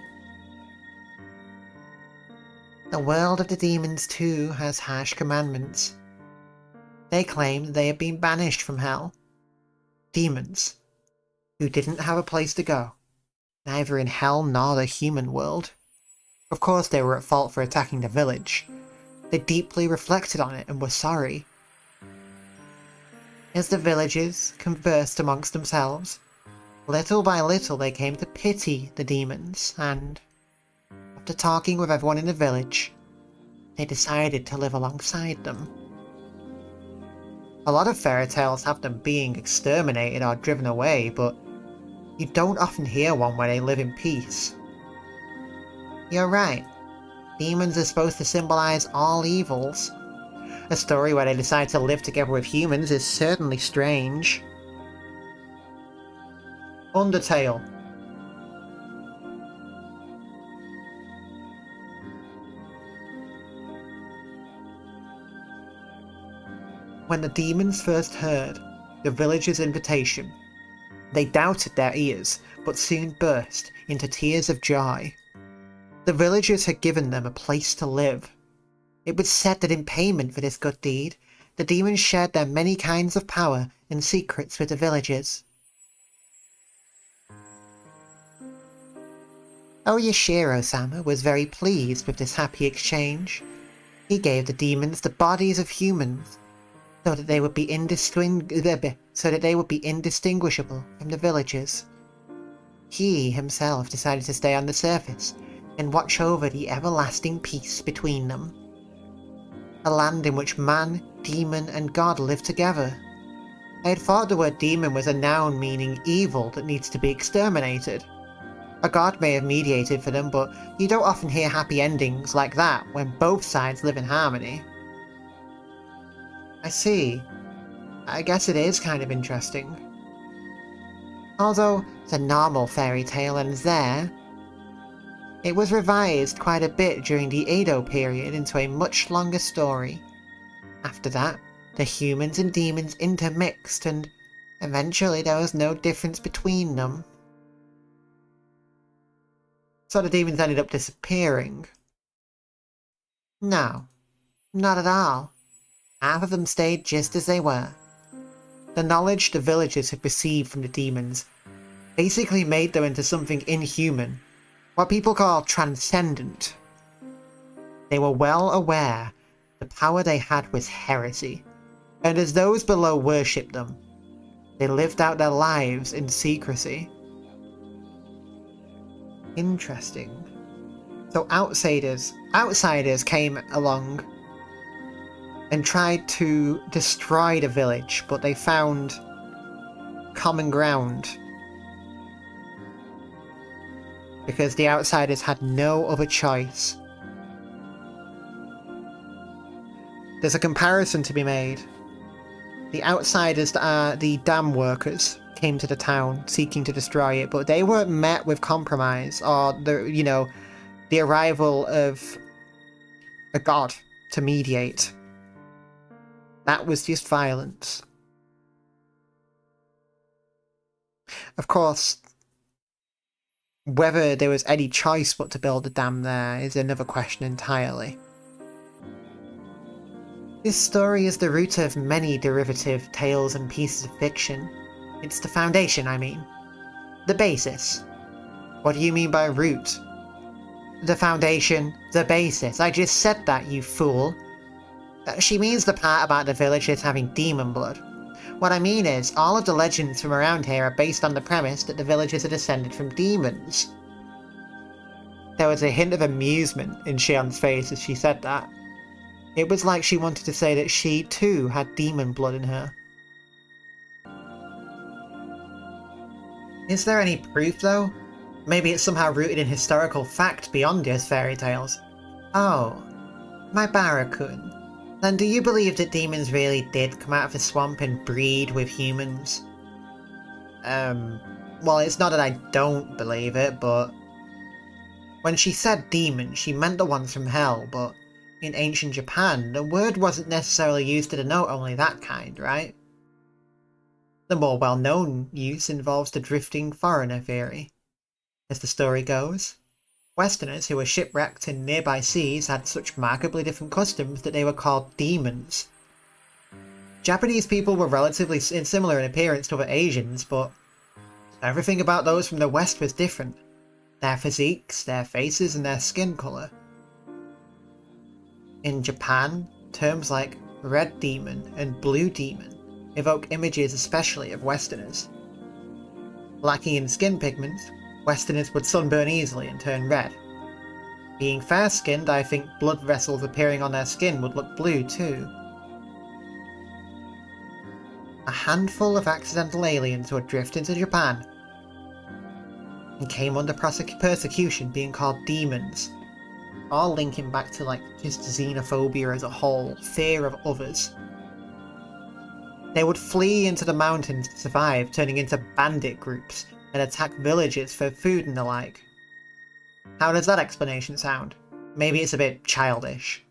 The world of the demons too has harsh commandments. They claimed they had been banished from hell. Demons, who didn't have a place to go, neither in hell nor the human world. Of course they were at fault for attacking the village. They deeply reflected on it and were sorry. As the villagers conversed amongst themselves, little by little they came to pity the demons, and, after talking with everyone in the village, they decided to live alongside them. A lot of fairy tales have them being exterminated or driven away, but you don't often hear one where they live in peace. You're right. Demons are supposed to symbolize all evils. A story where they decide to live together with humans is certainly strange. Undertale. When the demons first heard the villagers' invitation, they doubted their ears, but soon burst into tears of joy. The villagers had given them a place to live. It was said that in payment for this good deed, the demons shared their many kinds of power and secrets with the villagers. Oyashiro-sama was very pleased with this happy exchange. He gave the demons the bodies of humans, so that they would be indistinguishable from the villagers. He himself decided to stay on the surface and watch over the everlasting peace between them. A land in which man, demon, and god live together. I had thought the word demon was a noun meaning evil that needs to be exterminated. A god may have mediated for them, but you don't often hear happy endings like that when both sides live in harmony. I see. I guess it is kind of interesting. Although the normal fairy tale ends there, it was revised quite a bit during the Edo period into a much longer story. After that, the humans and demons intermixed, and eventually there was no difference between them. So the demons ended up disappearing. No, not at all. Half of them stayed just as they were. The knowledge the villagers had received from the demons basically made them into something inhuman, what people call transcendent. They were well aware the power they had was heresy, and as those below worshipped them, they lived out their lives in secrecy. Interesting. So outsiders came along and tried to destroy the village, but they found common ground. Because the outsiders had no other choice. There's a comparison to be made. The outsiders that are the dam workers came to the town seeking to destroy it, but they weren't met with compromise or the arrival of a god to mediate. That was just violence. Of course, whether there was any choice but to build a dam there is another question entirely. This story is the root of many derivative tales and pieces of fiction. It's the foundation, I mean. The basis. What do you mean by root? The foundation, the basis. I just said that, you fool. She means the part about the villagers having demon blood. What I mean is, all of the legends from around here are based on the premise that the villagers are descended from demons. There was a hint of amusement in Shion's face as she said that. It was like she wanted to say that she too had demon blood in her. Is there any proof though? Maybe it's somehow rooted in historical fact beyond just fairy tales. Oh, my Barakun. Then do you believe that demons really did come out of the swamp and breed with humans? Well, it's not that I don't believe it, but... When she said demons, she meant the ones from hell, but in ancient Japan, the word wasn't necessarily used to denote only that kind, right? The more well-known use involves the drifting foreigner theory. As the story goes, Westerners who were shipwrecked in nearby seas had such markedly different customs that they were called demons. Japanese people were relatively similar in appearance to other Asians, but everything about those from the West was different. Their physiques, their faces, and their skin colour. In Japan, terms like red demon and blue demon evoke images especially of Westerners. Lacking in skin pigments, Westerners would sunburn easily and turn red. Being fair-skinned, I think blood vessels appearing on their skin would look blue too. A handful of accidental aliens would drift into Japan and came under persecution being called demons, all linking back to just xenophobia as a whole, fear of others. They would flee into the mountains to survive, turning into bandit groups and attack villages for food and the like. How does that explanation sound? Maybe it's a bit childish.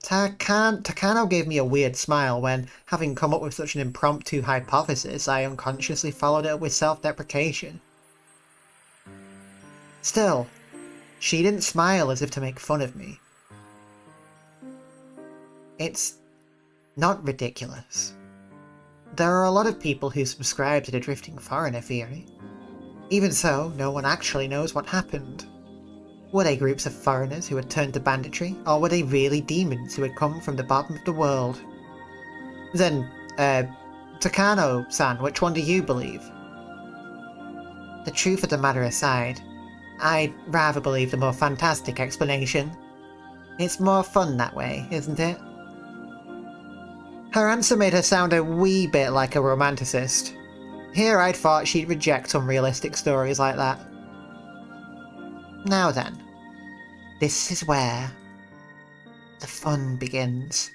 Takano gave me a weird smile when, having come up with such an impromptu hypothesis, I unconsciously followed it up with self-deprecation. Still, she didn't smile as if to make fun of me. It's not ridiculous. There are a lot of people who subscribe to the drifting foreigner theory. Even so, no one actually knows what happened. Were they groups of foreigners who had turned to banditry, or were they really demons who had come from the bottom of the world? Then, Takano-san, which one do you believe? The truth of the matter aside, I'd rather believe the more fantastic explanation. It's more fun that way, isn't it? Her answer made her sound a wee bit like a romanticist. Here I'd thought she'd reject unrealistic stories like that. Now then, this is where the fun begins.